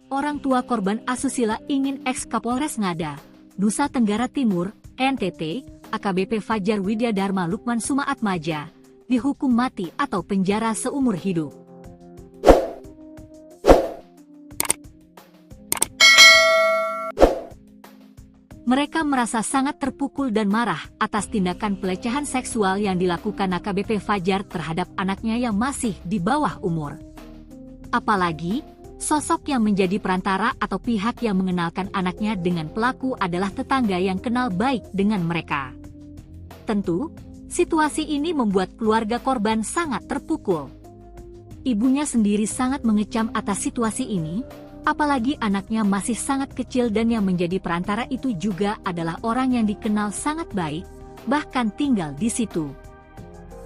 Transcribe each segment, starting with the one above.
Orang tua korban asusila ingin ex-Kapolres Ngada, Nusa Tenggara Timur, NTT, AKBP Fajar Widya Dharma Lukman Sumaatmaja, dihukum mati atau penjara seumur hidup. Mereka merasa sangat terpukul dan marah atas tindakan pelecehan seksual yang dilakukan AKBP Fajar terhadap anaknya yang masih di bawah umur. Apalagi, sosok yang menjadi perantara atau pihak yang mengenalkan anaknya dengan pelaku adalah tetangga yang kenal baik dengan mereka. Tentu, situasi ini membuat keluarga korban sangat terpukul. Ibunya sendiri sangat mengecam atas situasi ini, apalagi anaknya masih sangat kecil dan yang menjadi perantara itu juga adalah orang yang dikenal sangat baik, bahkan tinggal di situ.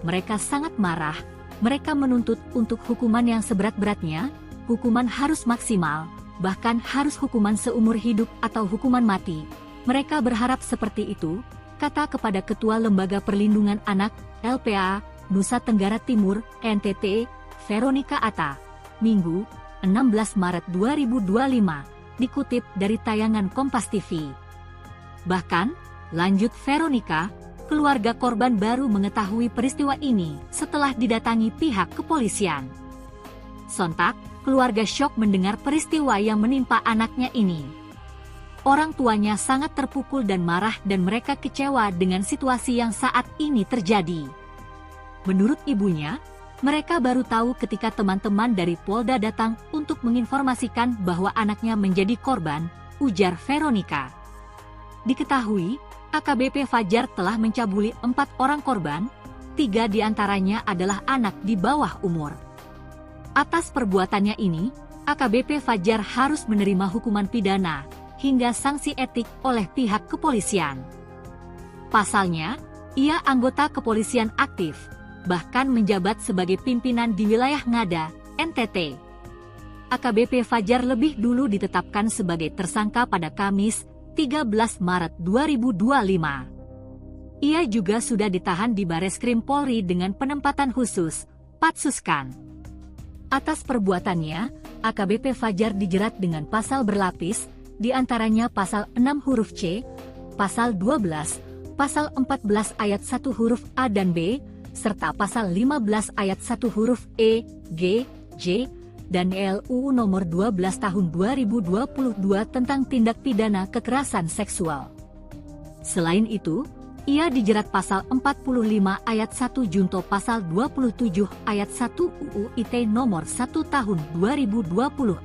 Mereka sangat marah, mereka menuntut untuk hukuman yang seberat-beratnya, hukuman harus maksimal, bahkan harus hukuman seumur hidup atau hukuman mati. Mereka berharap seperti itu, kata Kepada Ketua Lembaga Perlindungan Anak, LPA, Nusa Tenggara Timur, NTT, Veronica Atta, Minggu, 16 Maret 2025, dikutip dari tayangan Kompas TV. Bahkan, lanjut Veronica, keluarga korban baru mengetahui peristiwa ini setelah didatangi pihak kepolisian. Sontak, keluarga syok mendengar peristiwa yang menimpa anaknya ini. Orang tuanya sangat terpukul dan marah dan mereka kecewa dengan situasi yang saat ini terjadi. Menurut ibunya, mereka baru tahu ketika teman-teman dari Polda datang untuk menginformasikan bahwa anaknya menjadi korban, ujar Veronica. Diketahui, AKBP Fajar telah mencabuli 4 orang korban, 3 diantaranya adalah anak di bawah umur. Atas perbuatannya ini, AKBP Fajar harus menerima hukuman pidana hingga sanksi etik oleh pihak kepolisian. Pasalnya, ia anggota kepolisian aktif, bahkan menjabat sebagai pimpinan di wilayah Ngada, NTT. AKBP Fajar lebih dulu ditetapkan sebagai tersangka pada Kamis, 13 Maret 2025. Ia juga sudah ditahan di Bareskrim Polri dengan penempatan khusus, Patsuskan. Atas perbuatannya, AKBP Fajar dijerat dengan pasal berlapis, di antaranya pasal 6 huruf C, pasal 12, pasal 14 ayat 1 huruf A dan B, serta pasal 15 ayat 1 huruf E, G, J, dan LUU nomor 12 tahun 2022 tentang tindak pidana kekerasan seksual. Selain itu, ia dijerat pasal 45 ayat 1 junto pasal 27 ayat 1 UU ITE nomor 1 tahun 2024.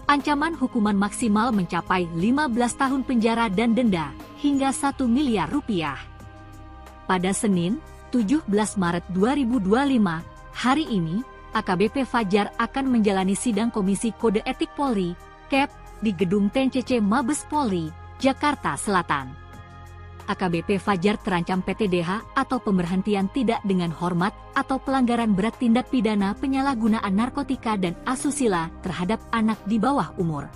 Ancaman hukuman maksimal mencapai 15 tahun penjara dan denda hingga 1 miliar rupiah. Pada Senin, 17 Maret 2025, hari ini, AKBP Fajar akan menjalani sidang Komisi Kode Etik Polri, KEP, di Gedung TNCC Mabes Polri, Jakarta Selatan. AKBP Fajar terancam PTDH atau pemberhentian tidak dengan hormat atau pelanggaran berat tindak pidana penyalahgunaan narkotika dan asusila terhadap anak di bawah umur.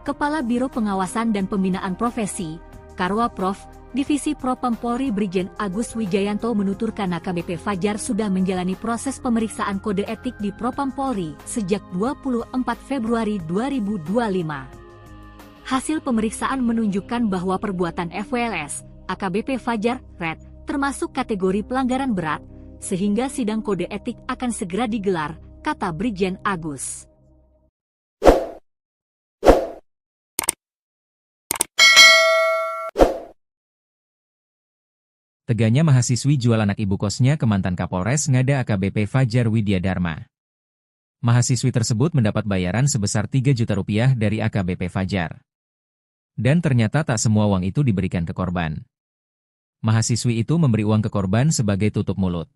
Kepala Biro Pengawasan dan Pembinaan Profesi, Karwaprof, Divisi Propam Polri Brigjen Agus Wijayanto menuturkan AKBP Fajar sudah menjalani proses pemeriksaan kode etik di Propam Polri sejak 24 Februari 2025. Hasil pemeriksaan menunjukkan bahwa perbuatan FWLS, AKBP Fajar, RED, termasuk kategori pelanggaran berat, sehingga sidang kode etik akan segera digelar, kata Brigjen Agus. Teganya mahasiswi jual anak ibu kosnya ke mantan Kapolres Ngada AKBP Fajar Widya Dharma. Mahasiswi tersebut mendapat bayaran sebesar 3 juta rupiah dari AKBP Fajar. Dan ternyata tak semua uang itu diberikan ke korban. Mahasiswi itu memberi uang ke korban sebagai tutup mulut.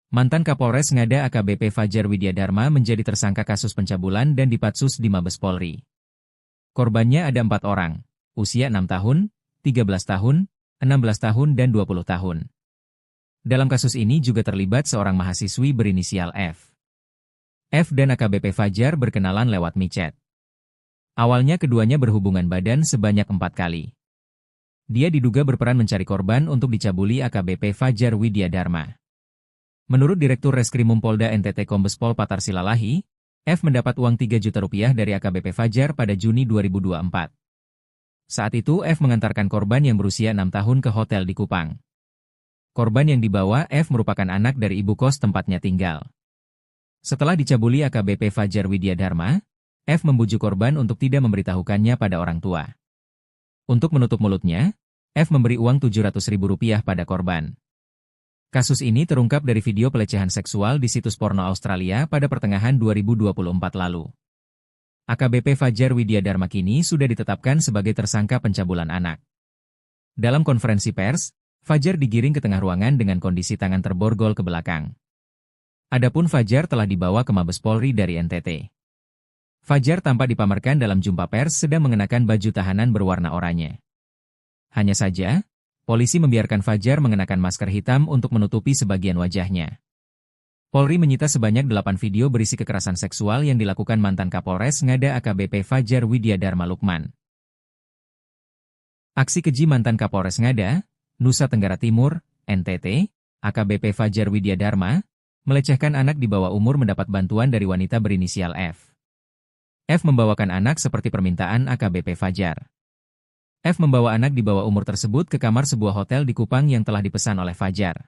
Mantan Kapolres Ngada AKBP Fajar Widya Dharma menjadi tersangka kasus pencabulan dan dipatsus di Mabes Polri. Korbannya ada 4 orang, usia 6 tahun, 13 tahun, 16 tahun dan 20 tahun. Dalam kasus ini juga terlibat seorang mahasiswi berinisial F. F dan AKBP Fajar berkenalan lewat micet. Awalnya keduanya berhubungan badan sebanyak 4 kali. Dia diduga berperan mencari korban untuk dicabuli AKBP Fajar Widya Dharma. Menurut Direktur Reskrimum Polda NTT Kombes Pol Patar Silalahi, F mendapat uang 3 juta rupiah dari AKBP Fajar pada Juni 2024. Saat itu F mengantarkan korban yang berusia 6 tahun ke hotel di Kupang. Korban yang dibawa F merupakan anak dari ibu kos tempatnya tinggal. Setelah dicabuli AKBP Fajar Widya Dharma, F membujuk korban untuk tidak memberitahukannya pada orang tua. Untuk menutup mulutnya, F memberi uang Rp700.000 pada korban. Kasus ini terungkap dari video pelecehan seksual di situs porno Australia pada pertengahan 2024 lalu. AKBP Fajar Widya Dharma kini sudah ditetapkan sebagai tersangka pencabulan anak. Dalam konferensi pers, Fajar digiring ke tengah ruangan dengan kondisi tangan terborgol ke belakang. Adapun Fajar telah dibawa ke Mabes Polri dari NTT. Fajar tampak dipamerkan dalam jumpa pers sedang mengenakan baju tahanan berwarna oranye. Hanya saja, polisi membiarkan Fajar mengenakan masker hitam untuk menutupi sebagian wajahnya. Polri menyita sebanyak 8 video berisi kekerasan seksual yang dilakukan mantan Kapolres Ngada AKBP Fajar Widya Dharma Lukman. Aksi keji mantan Kapolres Ngada, Nusa Tenggara Timur, NTT, AKBP Fajar Widya Dharma, melecehkan anak di bawah umur mendapat bantuan dari wanita berinisial F. F membawakan anak seperti permintaan AKBP Fajar. F membawa anak di bawah umur tersebut ke kamar sebuah hotel di Kupang yang telah dipesan oleh Fajar.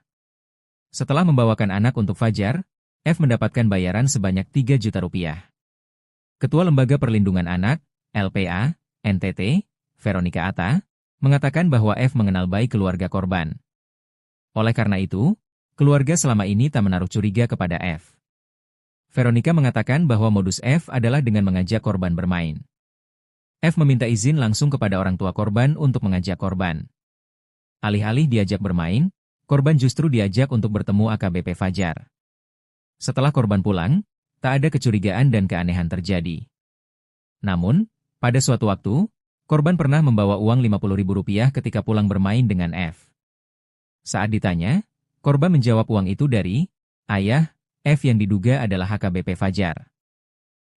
Setelah membawakan anak untuk Fajar, F mendapatkan bayaran sebanyak 3 juta rupiah. Ketua Lembaga Perlindungan Anak, LPA, NTT, Veronica Atta, mengatakan bahwa F mengenal baik keluarga korban. Oleh karena itu, keluarga selama ini tak menaruh curiga kepada F. Veronica mengatakan bahwa modus F adalah dengan mengajak korban bermain. F meminta izin langsung kepada orang tua korban untuk mengajak korban. Alih-alih diajak bermain, korban justru diajak untuk bertemu AKBP Fajar. Setelah korban pulang, tak ada kecurigaan dan keanehan terjadi. Namun, pada suatu waktu, korban pernah membawa uang Rp50.000 ketika pulang bermain dengan F. Saat ditanya, korban menjawab uang itu dari ayah F yang diduga adalah AKBP Fajar.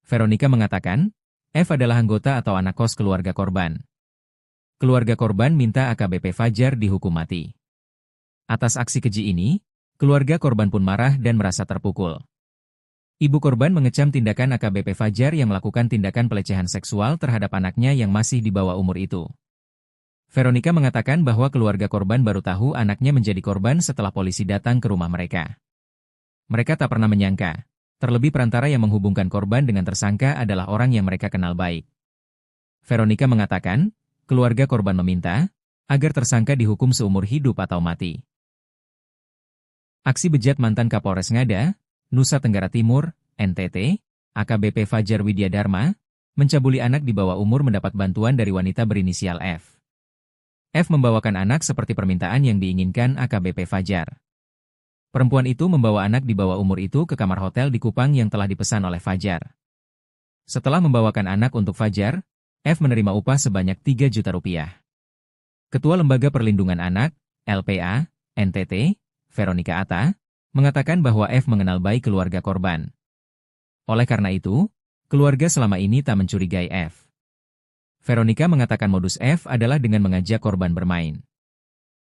Veronica mengatakan, F adalah anggota atau anak kos keluarga korban. Keluarga korban minta AKBP Fajar dihukum mati. Atas aksi keji ini, keluarga korban pun marah dan merasa terpukul. Ibu korban mengecam tindakan AKBP Fajar yang melakukan tindakan pelecehan seksual terhadap anaknya yang masih di bawah umur itu. Veronica mengatakan bahwa keluarga korban baru tahu anaknya menjadi korban setelah polisi datang ke rumah mereka. Mereka tak pernah menyangka, terlebih perantara yang menghubungkan korban dengan tersangka adalah orang yang mereka kenal baik. Veronica mengatakan, keluarga korban meminta agar tersangka dihukum seumur hidup atau mati. Aksi bejat mantan Kapolres Ngada, Nusa Tenggara Timur, NTT, AKBP Fajar Widya Dharma, mencabuli anak di bawah umur mendapat bantuan dari wanita berinisial F. F membawakan anak seperti permintaan yang diinginkan AKBP Fajar. Perempuan itu membawa anak di bawah umur itu ke kamar hotel di Kupang yang telah dipesan oleh Fajar. Setelah membawakan anak untuk Fajar, F menerima upah sebanyak 3 juta rupiah. Ketua Lembaga Perlindungan Anak, LPA, NTT, Veronica Atta, mengatakan bahwa F mengenal baik keluarga korban. Oleh karena itu, keluarga selama ini tak mencurigai F. Veronica mengatakan modus F adalah dengan mengajak korban bermain.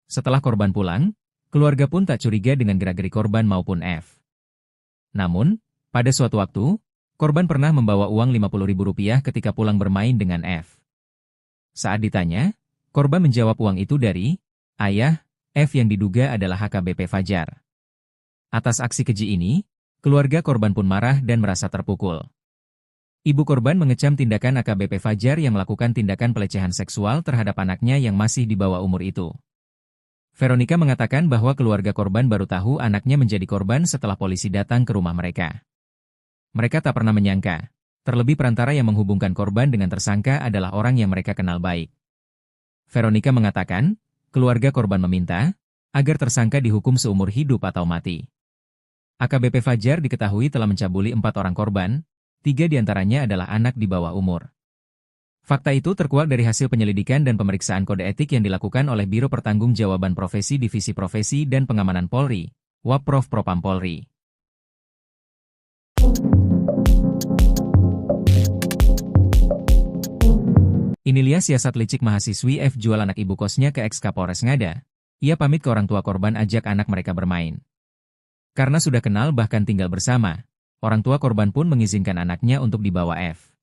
Setelah korban pulang, keluarga pun tak curiga dengan gerak-gerik korban maupun F. Namun, pada suatu waktu, korban pernah membawa uang Rp50.000 ketika pulang bermain dengan F. Saat ditanya, korban menjawab uang itu dari ayah F yang diduga adalah AKBP Fajar. Atas aksi keji ini, keluarga korban pun marah dan merasa terpukul. Ibu korban mengecam tindakan AKBP Fajar yang melakukan tindakan pelecehan seksual terhadap anaknya yang masih di bawah umur itu. Veronica mengatakan bahwa keluarga korban baru tahu anaknya menjadi korban setelah polisi datang ke rumah mereka. Mereka tak pernah menyangka, terlebih perantara yang menghubungkan korban dengan tersangka adalah orang yang mereka kenal baik. Veronica mengatakan, keluarga korban meminta agar tersangka dihukum seumur hidup atau mati. AKBP Fajar diketahui telah mencabuli 4 orang korban, 3 diantaranya adalah anak di bawah umur. Fakta itu terkuak dari hasil penyelidikan dan pemeriksaan kode etik yang dilakukan oleh Biro Pertanggungjawaban Profesi Divisi Profesi dan Pengamanan Polri, Wapprov Propam Polri. Inilah siasat licik mahasiswi F jual anak ibu kosnya ke ex-Kapolres Ngada. Ia pamit ke orang tua korban ajak anak mereka bermain. Karena sudah kenal bahkan tinggal bersama, orang tua korban pun mengizinkan anaknya untuk dibawa F.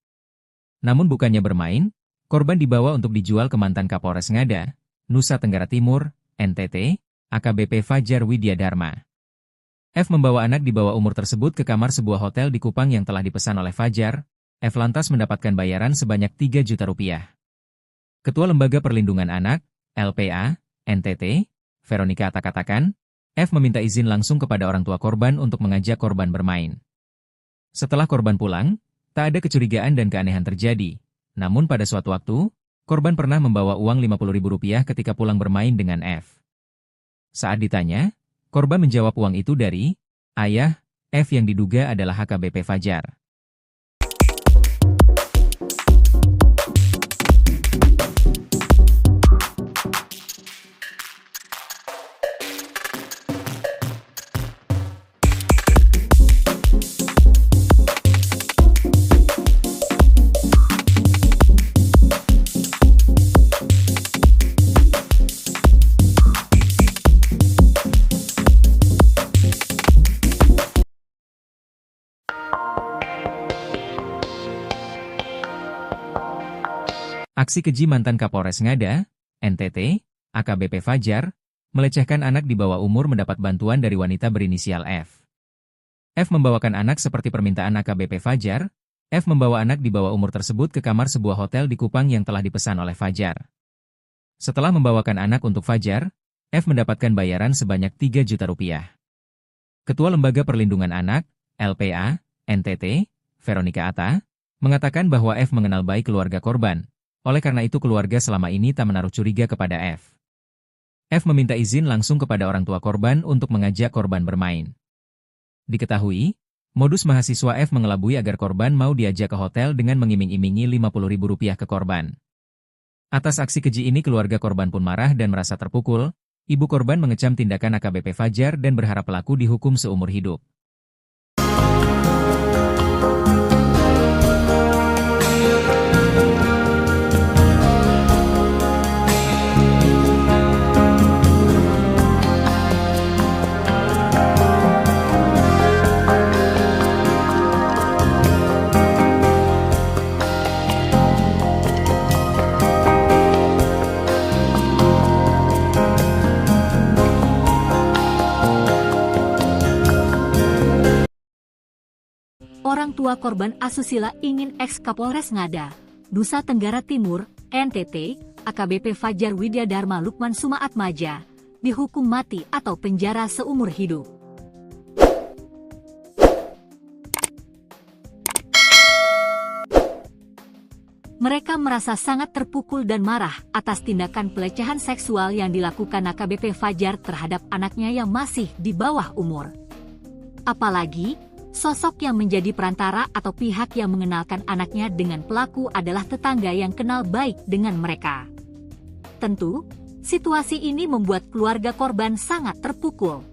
Namun bukannya bermain, korban dibawa untuk dijual ke mantan Kapolres Ngada, Nusa Tenggara Timur, NTT, AKBP Fajar Widya Dharma. F membawa anak di bawah umur tersebut ke kamar sebuah hotel di Kupang yang telah dipesan oleh Fajar. F lantas mendapatkan bayaran sebanyak 3 juta rupiah. Ketua Lembaga Perlindungan Anak, LPA, NTT, Veronica Atta katakan, F meminta izin langsung kepada orang tua korban untuk mengajak korban bermain. Setelah korban pulang, tak ada kecurigaan dan keanehan terjadi. Namun pada suatu waktu, korban pernah membawa uang Rp50.000 ketika pulang bermain dengan F. Saat ditanya, korban menjawab uang itu dari ayah F yang diduga adalah AKBP Fajar. Aksi keji mantan Kapolres Ngada, NTT, AKBP Fajar, melecehkan anak di bawah umur mendapat bantuan dari wanita berinisial F. F membawakan anak seperti permintaan AKBP Fajar. F membawa anak di bawah umur tersebut ke kamar sebuah hotel di Kupang yang telah dipesan oleh Fajar. Setelah membawakan anak untuk Fajar, F mendapatkan bayaran sebanyak 3 juta rupiah. Ketua Lembaga Perlindungan Anak, LPA, NTT, Veronica Atta, mengatakan bahwa F mengenal baik keluarga korban. Oleh karena itu keluarga selama ini tak menaruh curiga kepada F. F meminta izin langsung kepada orang tua korban untuk mengajak korban bermain. Diketahui, modus mahasiswa F mengelabui agar korban mau diajak ke hotel dengan mengiming-imingi Rp50.000 ke korban. Atas aksi keji ini keluarga korban pun marah dan merasa terpukul. Ibu korban mengecam tindakan AKBP Fajar dan berharap pelaku dihukum seumur hidup. Orang tua korban asusila ingin eks-Kapolres Ngada, Nusa Tenggara Timur, NTT, AKBP Fajar Widya Dharma Lukman Sumaatmaja, dihukum mati atau penjara seumur hidup. Mereka merasa sangat terpukul dan marah atas tindakan pelecehan seksual yang dilakukan AKBP Fajar terhadap anaknya yang masih di bawah umur. Apalagi, sosok yang menjadi perantara atau pihak yang mengenalkan anaknya dengan pelaku adalah tetangga yang kenal baik dengan mereka. Tentu, situasi ini membuat keluarga korban sangat terpukul.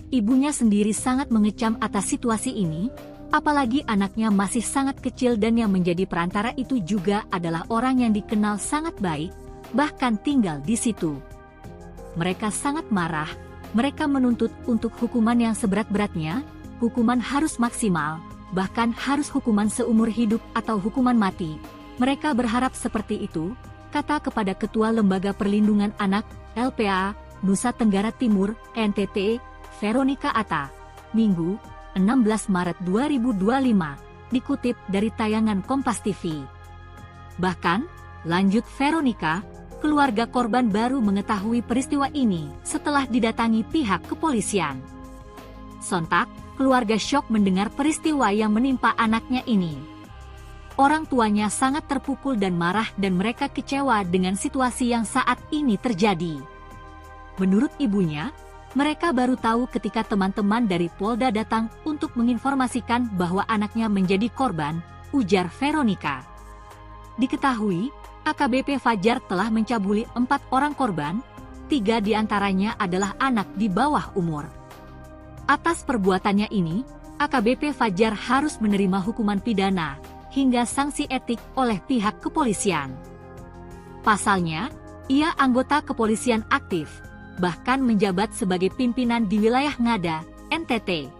Ibunya sendiri sangat mengecam atas situasi ini, apalagi anaknya masih sangat kecil dan yang menjadi perantara itu juga adalah orang yang dikenal sangat baik, bahkan tinggal di situ. Mereka sangat marah, mereka menuntut untuk hukuman yang seberat-beratnya. Hukuman harus maksimal, bahkan harus hukuman seumur hidup atau hukuman mati. Mereka berharap seperti itu, kata kepada Ketua Lembaga Perlindungan Anak, LPA, Nusa Tenggara Timur, NTT, Veronica Atta, Minggu, 16 Maret 2025, dikutip dari tayangan Kompas TV. Bahkan, lanjut Veronica, keluarga korban baru mengetahui peristiwa ini setelah didatangi pihak kepolisian. Sontak, keluarga syok mendengar peristiwa yang menimpa anaknya ini. Orang tuanya sangat terpukul dan marah dan mereka kecewa dengan situasi yang saat ini terjadi. Menurut ibunya, mereka baru tahu ketika teman-teman dari Polda datang untuk menginformasikan bahwa anaknya menjadi korban, ujar Veronica. Diketahui, AKBP Fajar telah mencabuli 4 orang korban, 3 diantaranya adalah anak di bawah umur. Atas perbuatannya ini, AKBP Fajar harus menerima hukuman pidana hingga sanksi etik oleh pihak kepolisian. Pasalnya, ia anggota kepolisian aktif, bahkan menjabat sebagai pimpinan di wilayah Ngada, NTT.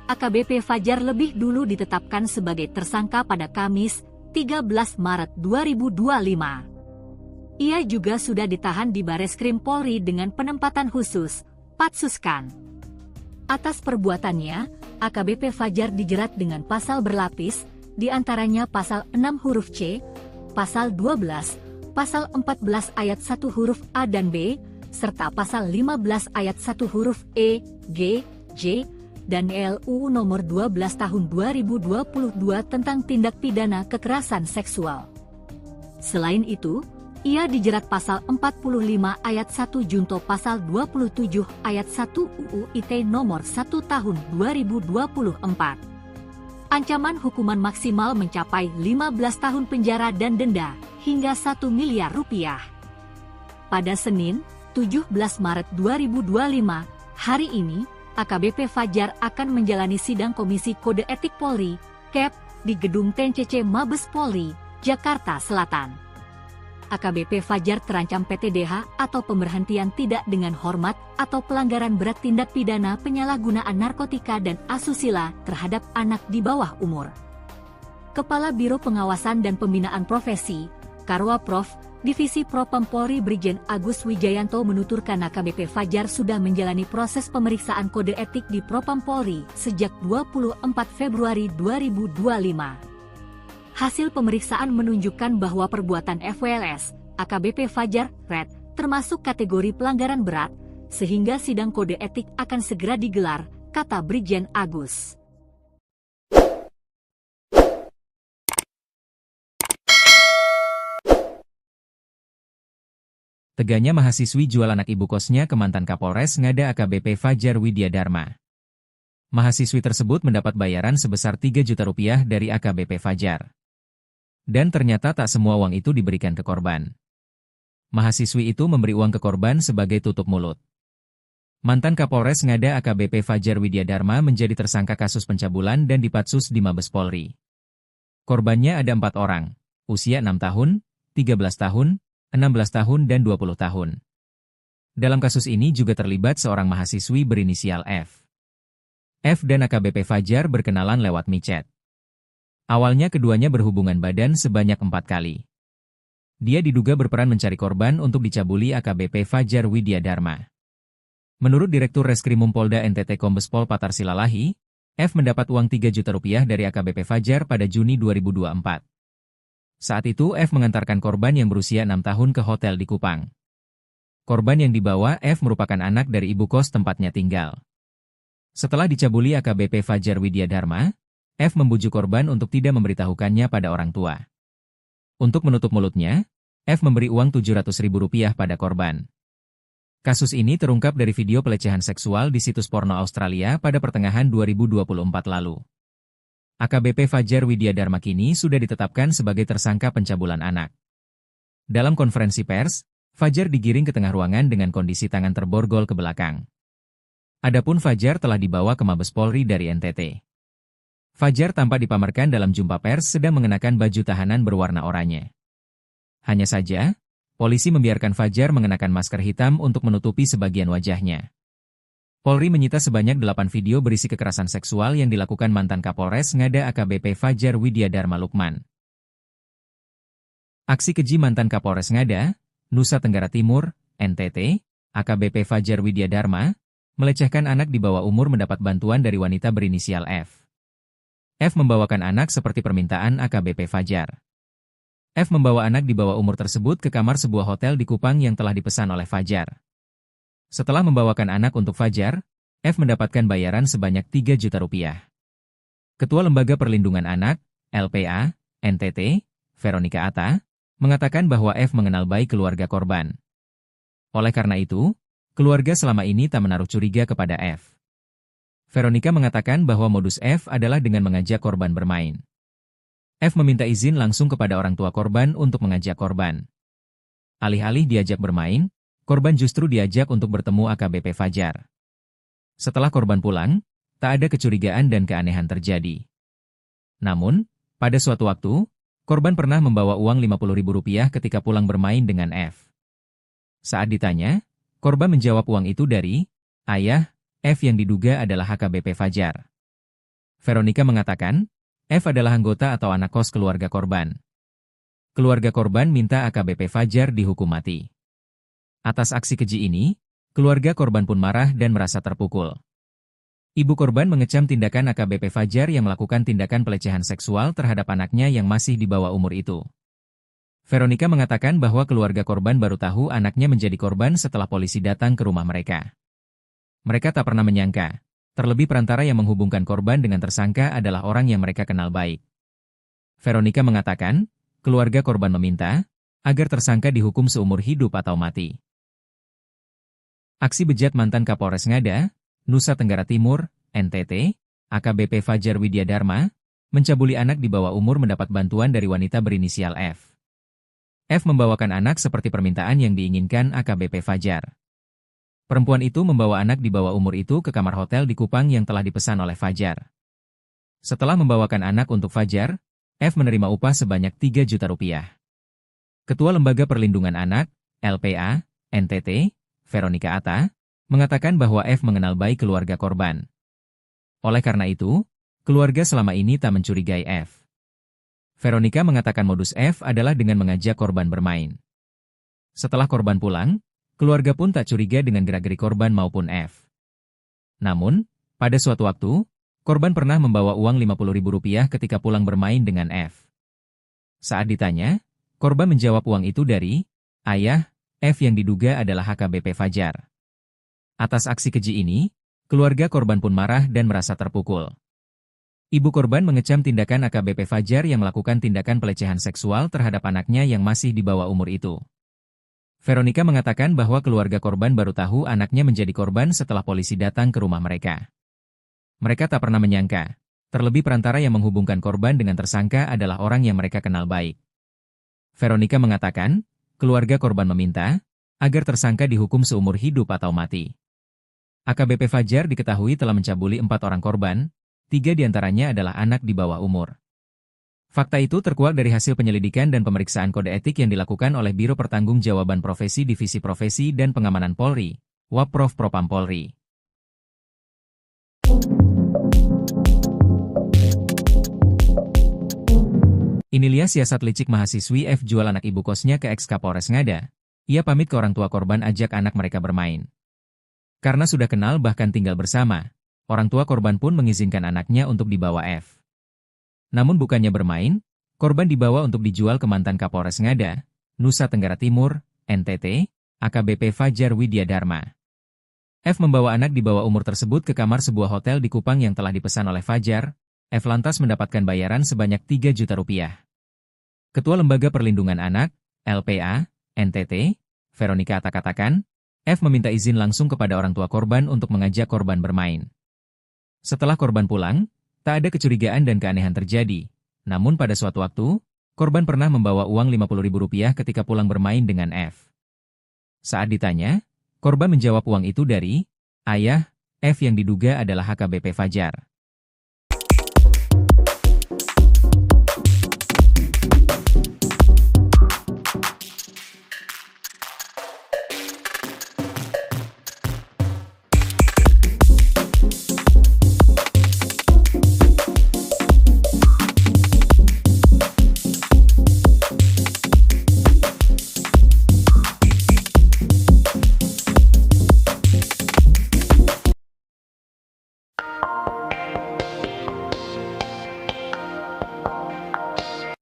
AKBP Fajar lebih dulu ditetapkan sebagai tersangka pada Kamis, 13 Maret 2025. Ia juga sudah ditahan di Bareskrim Polri dengan penempatan khusus, Patsuskan. Atas perbuatannya, AKBP Fajar dijerat dengan pasal berlapis, di antaranya pasal 6 huruf C, pasal 12, pasal 14 ayat 1 huruf A dan B, serta pasal 15 ayat 1 huruf E, G, J, dan LUU nomor 12 tahun 2022 tentang tindak pidana kekerasan seksual. Selain itu, ia dijerat pasal 45 ayat 1 junto pasal 27 ayat 1 UU ITE nomor 1 tahun 2024. Ancaman hukuman maksimal mencapai 15 tahun penjara dan denda hingga 1 miliar rupiah. Pada Senin, 17 Maret 2025, hari ini, AKBP Fajar akan menjalani sidang Komisi Kode Etik Polri, KEP, di Gedung TNCC Mabes Polri, Jakarta Selatan. AKBP Fajar terancam PTDH atau pemberhentian tidak dengan hormat atau pelanggaran berat tindak pidana penyalahgunaan narkotika dan asusila terhadap anak di bawah umur. Kepala Biro Pengawasan dan Pembinaan Profesi, Karwa Prof, Divisi Propam Polri Brigjen Agus Wijayanto menuturkan AKBP Fajar sudah menjalani proses pemeriksaan kode etik di Propam Polri sejak 24 Februari 2025. Hasil pemeriksaan menunjukkan bahwa perbuatan FWLS, AKBP Fajar, Red, termasuk kategori pelanggaran berat, sehingga sidang kode etik akan segera digelar, kata Brigjen Agus. Teganya mahasiswi jual anak ibu kosnya ke mantan Kapolres Ngada AKBP Fajar Widya Dharma. Mahasiswi tersebut mendapat bayaran sebesar 3 juta rupiah dari AKBP Fajar. Dan ternyata tak semua uang itu diberikan ke korban. Mahasiswi itu memberi uang ke korban sebagai tutup mulut. Mantan Kapolres Ngada AKBP Fajar Widya Dharma menjadi tersangka kasus pencabulan dan dipatsus di Mabes Polri. Korbannya ada 4 orang, usia 6 tahun, 13 tahun, 16 tahun dan 20 tahun. Dalam kasus ini juga terlibat seorang mahasiswi berinisial F. F dan AKBP Fajar berkenalan lewat micet. Awalnya keduanya berhubungan badan sebanyak 4 kali. Dia diduga berperan mencari korban untuk dicabuli AKBP Fajar Widya Dharma. Menurut Direktur Reskrimum Polda NTT Kombes Pol Patar Silalahi, F mendapat uang 3 juta rupiah dari AKBP Fajar pada Juni 2024. Saat itu F mengantarkan korban yang berusia 6 tahun ke hotel di Kupang. Korban yang dibawa F merupakan anak dari ibu kos tempatnya tinggal. Setelah dicabuli AKBP Fajar Widya Dharma, F membujuk korban untuk tidak memberitahukannya pada orang tua. Untuk menutup mulutnya, F memberi uang Rp700.000 pada korban. Kasus ini terungkap dari video pelecehan seksual di situs porno Australia pada pertengahan 2024 lalu. AKBP Fajar Widya Dharma kini sudah ditetapkan sebagai tersangka pencabulan anak. Dalam konferensi pers, Fajar digiring ke tengah ruangan dengan kondisi tangan terborgol ke belakang. Adapun Fajar telah dibawa ke Mabes Polri dari NTT. Fajar tampak dipamerkan dalam jumpa pers sedang mengenakan baju tahanan berwarna oranye. Hanya saja, polisi membiarkan Fajar mengenakan masker hitam untuk menutupi sebagian wajahnya. Polri menyita sebanyak 8 video berisi kekerasan seksual yang dilakukan mantan Kapolres Ngada AKBP Fajar Widya Dharma Lukman. Aksi keji mantan Kapolres Ngada, Nusa Tenggara Timur, NTT, AKBP Fajar Widya Dharma, melecehkan anak di bawah umur mendapat bantuan dari wanita berinisial F. F membawakan anak seperti permintaan AKBP Fajar. F membawa anak di bawah umur tersebut ke kamar sebuah hotel di Kupang yang telah dipesan oleh Fajar. Setelah membawakan anak untuk Fajar, F mendapatkan bayaran sebanyak 3 juta rupiah. Ketua Lembaga Perlindungan Anak, LPA, NTT, Veronica Atta, mengatakan bahwa F mengenal baik keluarga korban. Oleh karena itu, keluarga selama ini tak menaruh curiga kepada F. Veronica mengatakan bahwa modus F adalah dengan mengajak korban bermain. F meminta izin langsung kepada orang tua korban untuk mengajak korban. Alih-alih diajak bermain, korban justru diajak untuk bertemu AKBP Fajar. Setelah korban pulang, tak ada kecurigaan dan keanehan terjadi. Namun, pada suatu waktu, korban pernah membawa uang Rp50.000 ketika pulang bermain dengan F. Saat ditanya, korban menjawab uang itu dari ayah F yang diduga adalah AKBP Fajar. Veronica mengatakan, F adalah anggota atau anak kos keluarga korban. Keluarga korban minta AKBP Fajar dihukum mati. Atas aksi keji ini, keluarga korban pun marah dan merasa terpukul. Ibu korban mengecam tindakan AKBP Fajar yang melakukan tindakan pelecehan seksual terhadap anaknya yang masih di bawah umur itu. Veronica mengatakan bahwa keluarga korban baru tahu anaknya menjadi korban setelah polisi datang ke rumah mereka. Mereka tak pernah menyangka, terlebih perantara yang menghubungkan korban dengan tersangka adalah orang yang mereka kenal baik. Veronica mengatakan, keluarga korban meminta agar tersangka dihukum seumur hidup atau mati. Aksi bejat mantan Kapolres Ngada, Nusa Tenggara Timur, NTT, AKBP Fajar Widya Dharma, mencabuli anak di bawah umur mendapat bantuan dari wanita berinisial F. F membawakan anak seperti permintaan yang diinginkan AKBP Fajar. Perempuan itu membawa anak di bawah umur itu ke kamar hotel di Kupang yang telah dipesan oleh Fajar. Setelah membawakan anak untuk Fajar, F menerima upah sebanyak 3 juta rupiah. Ketua Lembaga Perlindungan Anak, LPA, NTT, Veronica Atta, mengatakan bahwa F mengenal baik keluarga korban. Oleh karena itu, keluarga selama ini tak mencurigai F. Veronica mengatakan modus F adalah dengan mengajak korban bermain. Setelah korban pulang, keluarga pun tak curiga dengan gerak-gerik korban maupun F. Namun, pada suatu waktu, korban pernah membawa uang Rp50.000 ketika pulang bermain dengan F. Saat ditanya, korban menjawab uang itu dari ayah F yang diduga adalah AKBP Fajar. Atas aksi keji ini, keluarga korban pun marah dan merasa terpukul. Ibu korban mengecam tindakan AKBP Fajar yang melakukan tindakan pelecehan seksual terhadap anaknya yang masih di bawah umur itu. Veronica mengatakan bahwa keluarga korban baru tahu anaknya menjadi korban setelah polisi datang ke rumah mereka. Mereka tak pernah menyangka, terlebih perantara yang menghubungkan korban dengan tersangka adalah orang yang mereka kenal baik. Veronica mengatakan, keluarga korban meminta agar tersangka dihukum seumur hidup atau mati. AKBP Fajar diketahui telah mencabuli 4 orang korban, 3 diantaranya adalah anak di bawah umur. Fakta itu terkuak dari hasil penyelidikan dan pemeriksaan kode etik yang dilakukan oleh Biro Pertanggungjawaban Profesi Divisi Profesi dan Pengamanan Polri, Wapprov Propam Polri. Inilah siasat licik mahasiswi F jual anak ibu kosnya ke ex-Kapolres Ngada. Ia pamit ke orang tua korban ajak anak mereka bermain. Karena sudah kenal bahkan tinggal bersama, orang tua korban pun mengizinkan anaknya untuk dibawa F. Namun bukannya bermain, korban dibawa untuk dijual ke mantan Kapolres Ngada, Nusa Tenggara Timur, NTT, AKBP Fajar Widya Dharma. F membawa anak di bawah umur tersebut ke kamar sebuah hotel di Kupang yang telah dipesan oleh Fajar. F lantas mendapatkan bayaran sebanyak 3 juta rupiah. Ketua Lembaga Perlindungan Anak, LPA, NTT, Veronica Atta katakan, F meminta izin langsung kepada orang tua korban untuk mengajak korban bermain. Setelah korban pulang, tak ada kecurigaan dan keanehan terjadi. Namun pada suatu waktu, korban pernah membawa uang Rp50.000 ketika pulang bermain dengan F. Saat ditanya, korban menjawab uang itu dari ayah F yang diduga adalah AKBP Fajar.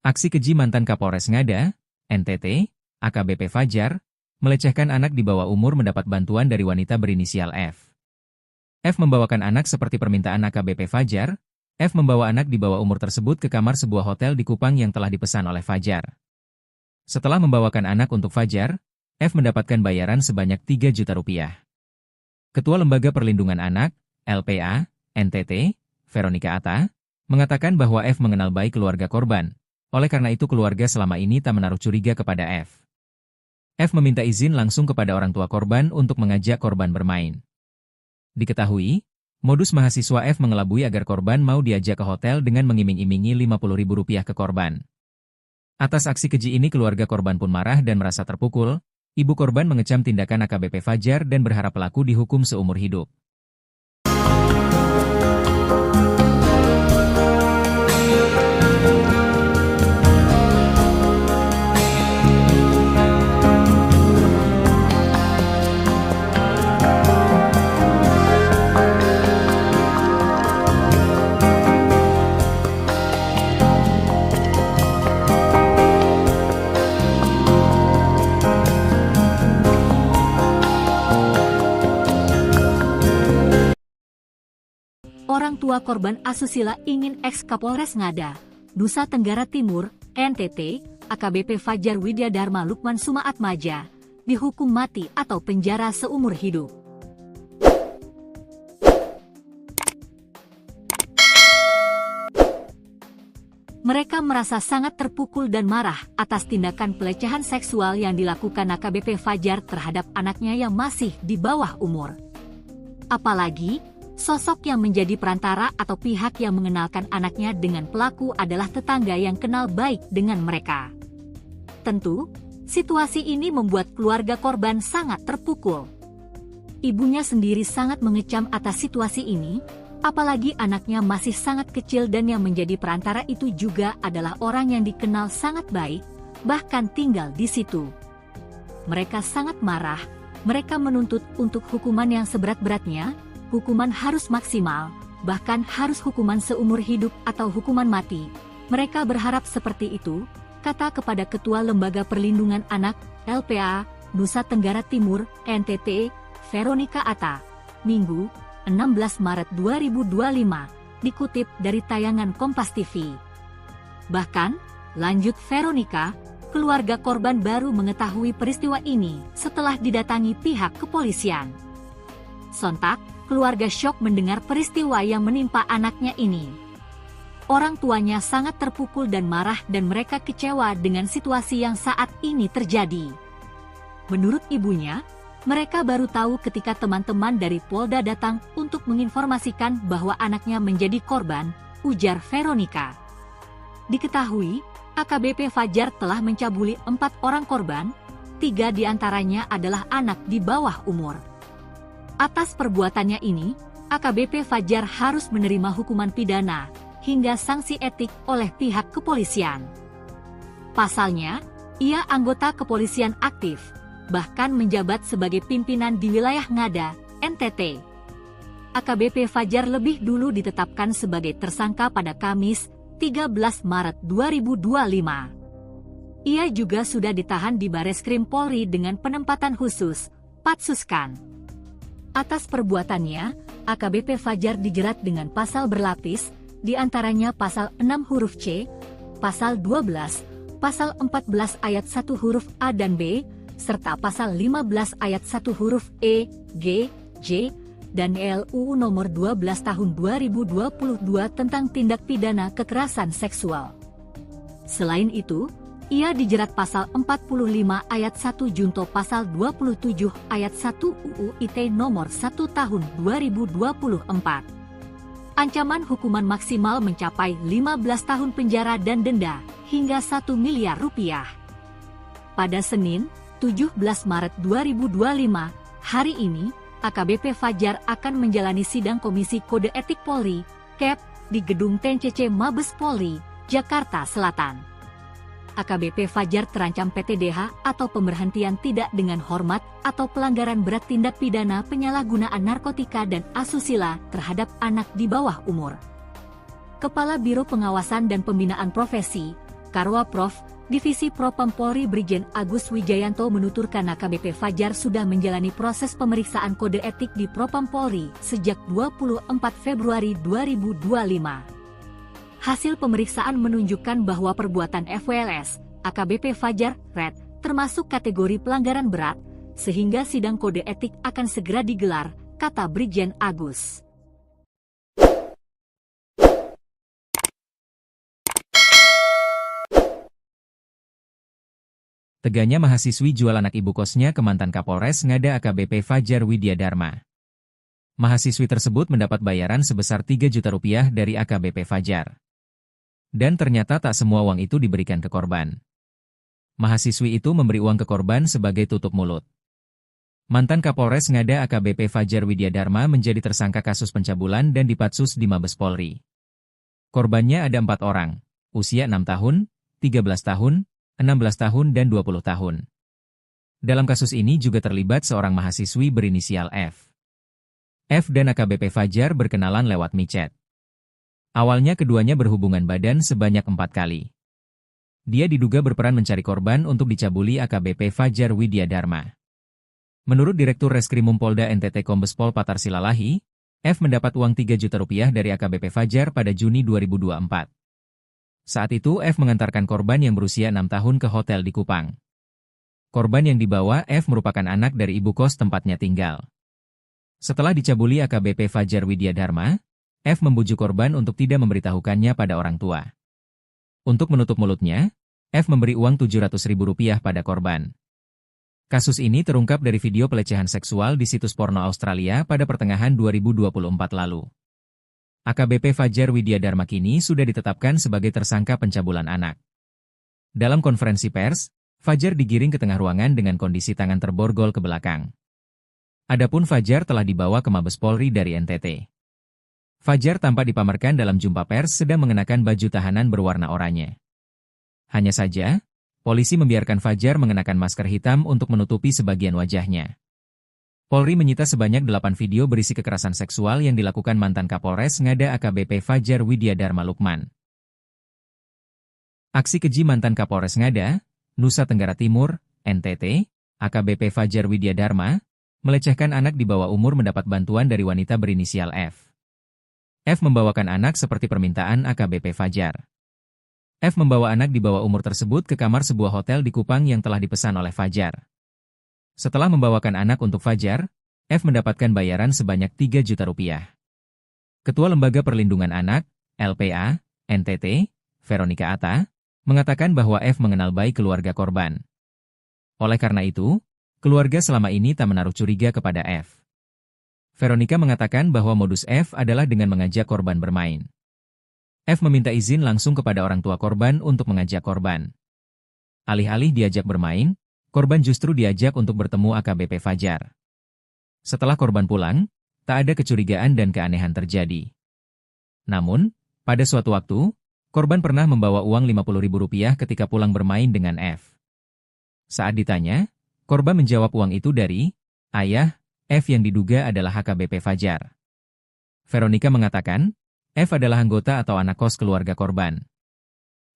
Aksi keji mantan Kapolres Ngada, NTT, AKBP Fajar, melecehkan anak di bawah umur mendapat bantuan dari wanita berinisial F. F membawakan anak seperti permintaan AKBP Fajar. F membawa anak di bawah umur tersebut ke kamar sebuah hotel di Kupang yang telah dipesan oleh Fajar. Setelah membawakan anak untuk Fajar, F mendapatkan bayaran sebanyak 3 juta rupiah. Ketua Lembaga Perlindungan Anak, LPA, NTT, Veronica Atta, mengatakan bahwa F mengenal baik keluarga korban. Oleh karena itu keluarga selama ini tak menaruh curiga kepada F. F meminta izin langsung kepada orang tua korban untuk mengajak korban bermain. Diketahui, modus mahasiswa F mengelabui agar korban mau diajak ke hotel dengan mengiming-imingi Rp50.000 ke korban. Atas aksi keji ini keluarga korban pun marah dan merasa terpukul. Ibu korban mengecam tindakan AKBP Fajar dan berharap pelaku dihukum seumur hidup. tua korban asusila ingin ex-Kapolres Ngada, Nusa Tenggara Timur, NTT, AKBP Fajar Widya Dharma Lukman Sumaatmaja, dihukum mati atau penjara seumur hidup. Mereka merasa sangat terpukul dan marah atas tindakan pelecehan seksual yang dilakukan AKBP Fajar terhadap anaknya yang masih di bawah umur. Apalagi, sosok yang menjadi perantara atau pihak yang mengenalkan anaknya dengan pelaku adalah tetangga yang kenal baik dengan mereka. Tentu, situasi ini membuat keluarga korban sangat terpukul. Ibunya sendiri sangat mengecam atas situasi ini, apalagi anaknya masih sangat kecil dan yang menjadi perantara itu juga adalah orang yang dikenal sangat baik, bahkan tinggal di situ. Mereka sangat marah, mereka menuntut untuk hukuman yang seberat-beratnya, hukuman harus maksimal, bahkan harus hukuman seumur hidup atau hukuman mati. Mereka berharap seperti itu, kata Kepada Ketua Lembaga Perlindungan Anak, LPA, Nusa Tenggara Timur, NTT, Veronica Atta, Minggu, 16 Maret 2025, dikutip dari tayangan Kompas TV. Bahkan, lanjut Veronica, keluarga korban baru mengetahui peristiwa ini setelah didatangi pihak kepolisian. Sontak, keluarga syok mendengar peristiwa yang menimpa anaknya ini. Orang tuanya sangat terpukul dan marah dan mereka kecewa dengan situasi yang saat ini terjadi. Menurut ibunya, mereka baru tahu ketika teman-teman dari Polda datang untuk menginformasikan bahwa anaknya menjadi korban, ujar Veronica. Diketahui, AKBP Fajar telah mencabuli 4 orang korban, 3 diantaranya adalah anak di bawah umur. Atas perbuatannya ini, AKBP Fajar harus menerima hukuman pidana hingga sanksi etik oleh pihak kepolisian. Pasalnya, ia anggota kepolisian aktif, bahkan menjabat sebagai pimpinan di wilayah Ngada, NTT. AKBP Fajar lebih dulu ditetapkan sebagai tersangka pada Kamis, 13 Maret 2025. Ia juga sudah ditahan di Bareskrim Polri dengan penempatan khusus, Patsuskan. Atas perbuatannya, AKBP Fajar dijerat dengan pasal berlapis, di antaranya pasal 6 huruf C, pasal 12, pasal 14 ayat 1 huruf A dan B, serta pasal 15 ayat 1 huruf E, G, J, dan LUU nomor 12 tahun 2022 tentang tindak pidana kekerasan seksual. Selain itu, ia dijerat pasal 45 ayat 1 junto pasal 27 ayat 1 UU ITE nomor 1 tahun 2024. Ancaman hukuman maksimal mencapai 15 tahun penjara dan denda hingga 1 miliar rupiah. Pada Senin, 17 Maret 2025, hari ini, AKBP Fajar akan menjalani sidang Komisi Kode Etik Polri, KEP, di Gedung TNCC Mabes Polri, Jakarta Selatan. AKBP Fajar terancam PTDH atau pemberhentian tidak dengan hormat atau pelanggaran berat tindak pidana penyalahgunaan narkotika dan asusila terhadap anak di bawah umur. Kepala Biro Pengawasan dan Pembinaan Profesi, Karwaprof, Divisi Propam Polri Brigjen Agus Wijayanto menuturkan AKBP Fajar sudah menjalani proses pemeriksaan kode etik di Propam Polri sejak 24 Februari 2025. Hasil pemeriksaan menunjukkan bahwa perbuatan FWLS, AKBP Fajar, Red, termasuk kategori pelanggaran berat, sehingga sidang kode etik akan segera digelar, kata Brigjen Agus. Teganya mahasiswi jual anak ibu kosnya ke mantan Kapolres Ngada AKBP Fajar Widya Dharma. Mahasiswi tersebut mendapat bayaran sebesar 3 juta rupiah dari AKBP Fajar. Dan ternyata tak semua uang itu diberikan ke korban. Mahasiswi itu memberi uang ke korban sebagai tutup mulut. Mantan Kapolres Ngada AKBP Fajar Widya Dharma menjadi tersangka kasus pencabulan dan dipatsus di Mabes Polri. Korbannya ada 4 orang, usia 6 tahun, 13 tahun, 16 tahun dan 20 tahun. Dalam kasus ini juga terlibat seorang mahasiswi berinisial F. F dan AKBP Fajar berkenalan lewat micet. Awalnya keduanya berhubungan badan sebanyak 4 kali. Dia diduga berperan mencari korban untuk dicabuli AKBP Fajar Widya Dharma. Menurut Direktur Reskrimum Polda NTT Kombes Pol Patar Silalahi, F mendapat uang 3 juta rupiah dari AKBP Fajar pada Juni 2024. Saat itu F mengantarkan korban yang berusia 6 tahun ke hotel di Kupang. Korban yang dibawa F merupakan anak dari ibu kos tempatnya tinggal. Setelah dicabuli AKBP Fajar Widya Dharma, F membujuk korban untuk tidak memberitahukannya pada orang tua. Untuk menutup mulutnya, F memberi uang Rp700.000 pada korban. Kasus ini terungkap dari video pelecehan seksual di situs porno Australia pada pertengahan 2024 lalu. AKBP Fajar Widya Dharma kini sudah ditetapkan sebagai tersangka pencabulan anak. Dalam konferensi pers, Fajar digiring ke tengah ruangan dengan kondisi tangan terborgol ke belakang. Adapun Fajar telah dibawa ke Mabes Polri dari NTT. Fajar tampak dipamerkan dalam jumpa pers sedang mengenakan baju tahanan berwarna oranye. Hanya saja, polisi membiarkan Fajar mengenakan masker hitam untuk menutupi sebagian wajahnya. Polri menyita sebanyak 8 video berisi kekerasan seksual yang dilakukan mantan Kapolres Ngada AKBP Fajar Widya Dharma Lukman. Aksi keji mantan Kapolres Ngada, Nusa Tenggara Timur, NTT, AKBP Fajar Widya Dharma, melecehkan anak di bawah umur mendapat bantuan dari wanita berinisial F. F membawakan anak seperti permintaan AKBP Fajar. F membawa anak di bawah umur tersebut ke kamar sebuah hotel di Kupang yang telah dipesan oleh Fajar. Setelah membawakan anak untuk Fajar, F mendapatkan bayaran sebanyak 3 juta rupiah. Ketua Lembaga Perlindungan Anak, LPA, NTT, Veronica Atta, mengatakan bahwa F mengenal baik keluarga korban. Oleh karena itu, keluarga selama ini tak menaruh curiga kepada F. Veronica mengatakan bahwa modus F adalah dengan mengajak korban bermain. F meminta izin langsung kepada orang tua korban untuk mengajak korban. Alih-alih diajak bermain, korban justru diajak untuk bertemu AKBP Fajar. Setelah korban pulang, tak ada kecurigaan dan keanehan terjadi. Namun, pada suatu waktu, korban pernah membawa uang Rp50.000 ketika pulang bermain dengan F. Saat ditanya, korban menjawab uang itu dari ayah F yang diduga adalah AKBP Fajar. Veronica mengatakan, F adalah anggota atau anak kos keluarga korban.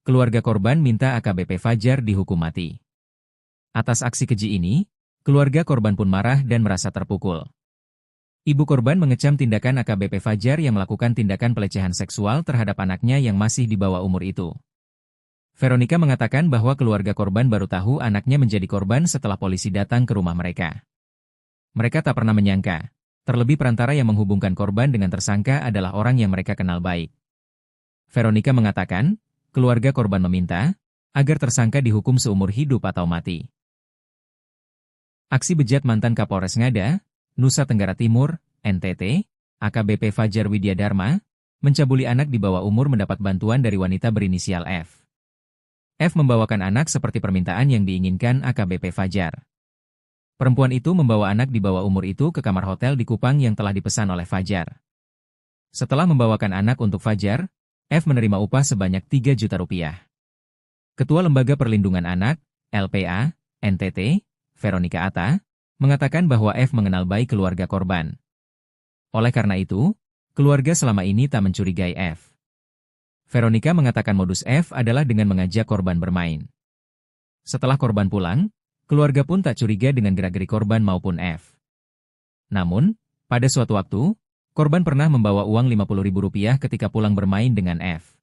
Keluarga korban minta AKBP Fajar dihukum mati. Atas aksi keji ini, keluarga korban pun marah dan merasa terpukul. Ibu korban mengecam tindakan AKBP Fajar yang melakukan tindakan pelecehan seksual terhadap anaknya yang masih di bawah umur itu. Veronica mengatakan bahwa keluarga korban baru tahu anaknya menjadi korban setelah polisi datang ke rumah mereka. Mereka tak pernah menyangka, terlebih perantara yang menghubungkan korban dengan tersangka adalah orang yang mereka kenal baik. Veronica mengatakan, keluarga korban meminta agar tersangka dihukum seumur hidup atau mati. Aksi bejat mantan Kapolres Ngada, Nusa Tenggara Timur, NTT, AKBP Fajar Widya Dharma, mencabuli anak di bawah umur mendapat bantuan dari wanita berinisial F. F membawakan anak seperti permintaan yang diinginkan AKBP Fajar. Perempuan itu membawa anak di bawah umur itu ke kamar hotel di Kupang yang telah dipesan oleh Fajar. Setelah membawakan anak untuk Fajar, F menerima upah sebanyak 3 juta rupiah. Ketua Lembaga Perlindungan Anak, LPA, NTT, Veronica Atta, mengatakan bahwa F mengenal baik keluarga korban. Oleh karena itu, keluarga selama ini tak mencurigai F. Veronica mengatakan modus F adalah dengan mengajak korban bermain. Setelah korban pulang, keluarga pun tak curiga dengan gerak-gerik korban maupun F. Namun, pada suatu waktu, korban pernah membawa uang Rp50.000 ketika pulang bermain dengan F.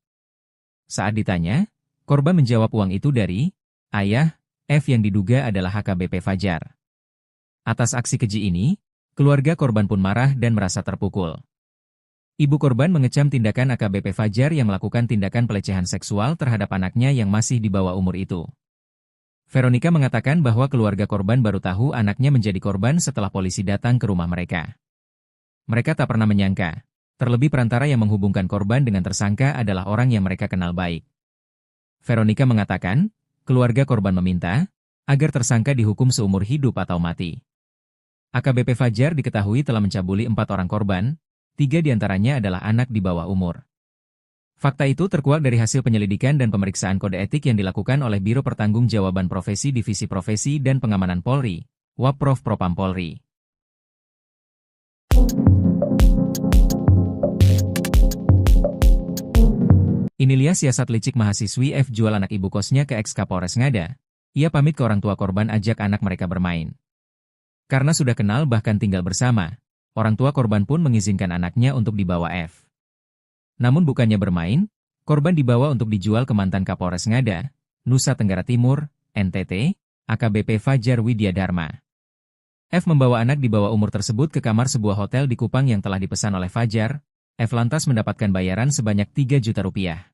Saat ditanya, korban menjawab uang itu dari ayah F yang diduga adalah AKBP Fajar. Atas aksi keji ini, keluarga korban pun marah dan merasa terpukul. Ibu korban mengecam tindakan AKBP Fajar yang melakukan tindakan pelecehan seksual terhadap anaknya yang masih di bawah umur itu. Veronica mengatakan bahwa keluarga korban baru tahu anaknya menjadi korban setelah polisi datang ke rumah mereka. Mereka tak pernah menyangka, terlebih perantara yang menghubungkan korban dengan tersangka adalah orang yang mereka kenal baik. Veronica mengatakan, keluarga korban meminta agar tersangka dihukum seumur hidup atau mati. AKBP Fajar diketahui telah mencabuli 4 orang korban, 3 diantaranya adalah anak di bawah umur. Fakta itu terkuak dari hasil penyelidikan dan pemeriksaan kode etik yang dilakukan oleh Biro Pertanggungjawaban Profesi Divisi Profesi dan Pengamanan Polri, Wapprov Propam Polri. Inilah siasat licik mahasiswi F jual anak ibu kosnya ke ex-Kapolres Ngada. Ia pamit ke orang tua korban ajak anak mereka bermain. Karena sudah kenal bahkan tinggal bersama, orang tua korban pun mengizinkan anaknya untuk dibawa F. Namun bukannya bermain, korban dibawa untuk dijual ke mantan Kapolres Ngada, Nusa Tenggara Timur, NTT, AKBP Fajar Widya Dharma. F membawa anak di bawah umur tersebut ke kamar sebuah hotel di Kupang yang telah dipesan oleh Fajar. F lantas mendapatkan bayaran sebanyak 3 juta rupiah.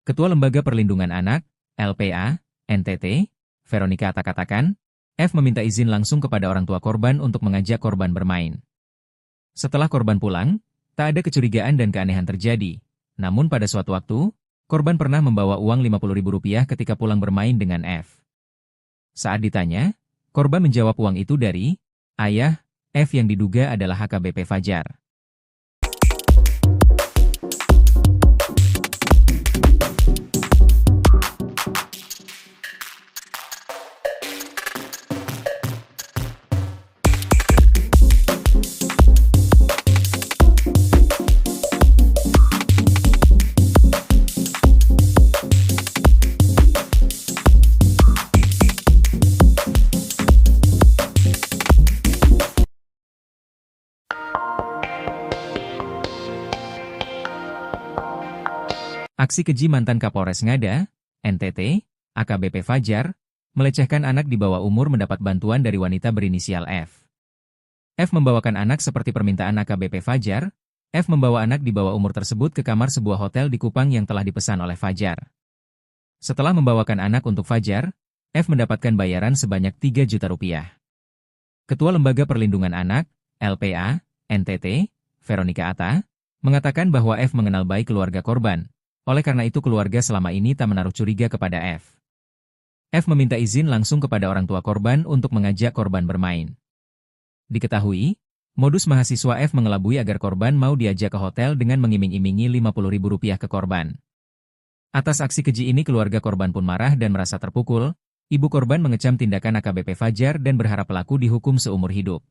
Ketua Lembaga Perlindungan Anak, LPA, NTT, Veronica Atta katakan, F meminta izin langsung kepada orang tua korban untuk mengajak korban bermain. Setelah korban pulang, tak ada kecurigaan dan keanehan terjadi. Namun pada suatu waktu, korban pernah membawa uang Rp50.000 ketika pulang bermain dengan F. Saat ditanya, korban menjawab uang itu dari ayah F yang diduga adalah AKBP Fajar. Aksi keji mantan Kapolres Ngada, NTT, AKBP Fajar, melecehkan anak di bawah umur mendapat bantuan dari wanita berinisial F. F membawakan anak seperti permintaan AKBP Fajar. F membawa anak di bawah umur tersebut ke kamar sebuah hotel di Kupang yang telah dipesan oleh Fajar. Setelah membawakan anak untuk Fajar, F mendapatkan bayaran sebanyak 3 juta rupiah. Ketua Lembaga Perlindungan Anak, LPA, NTT, Veronica Atta, mengatakan bahwa F mengenal baik keluarga korban. Oleh karena itu keluarga selama ini tak menaruh curiga kepada F. F meminta izin langsung kepada orang tua korban untuk mengajak korban bermain. Diketahui, modus mahasiswa F mengelabui agar korban mau diajak ke hotel dengan mengiming-imingi Rp50.000 ke korban. Atas aksi keji ini keluarga korban pun marah dan merasa terpukul. Ibu korban mengecam tindakan AKBP Fajar dan berharap pelaku dihukum seumur hidup.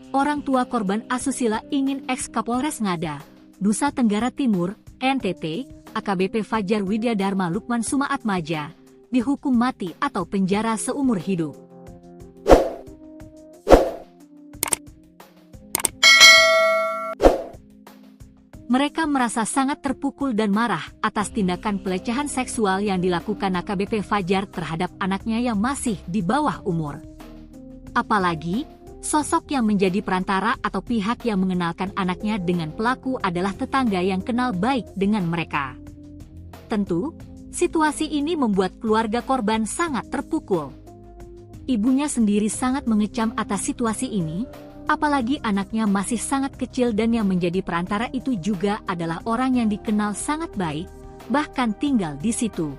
Orang tua korban asusila ingin eks-Kapolres Ngada, Nusa Tenggara Timur, NTT, AKBP Fajar Widya Dharma Lukman Sumaatmaja, dihukum mati atau penjara seumur hidup. Mereka merasa sangat terpukul dan marah atas tindakan pelecehan seksual yang dilakukan AKBP Fajar terhadap anaknya yang masih di bawah umur. Apalagi, sosok yang menjadi perantara atau pihak yang mengenalkan anaknya dengan pelaku adalah tetangga yang kenal baik dengan mereka. Tentu, situasi ini membuat keluarga korban sangat terpukul. Ibunya sendiri sangat mengecam atas situasi ini, apalagi anaknya masih sangat kecil dan yang menjadi perantara itu juga adalah orang yang dikenal sangat baik, bahkan tinggal di situ.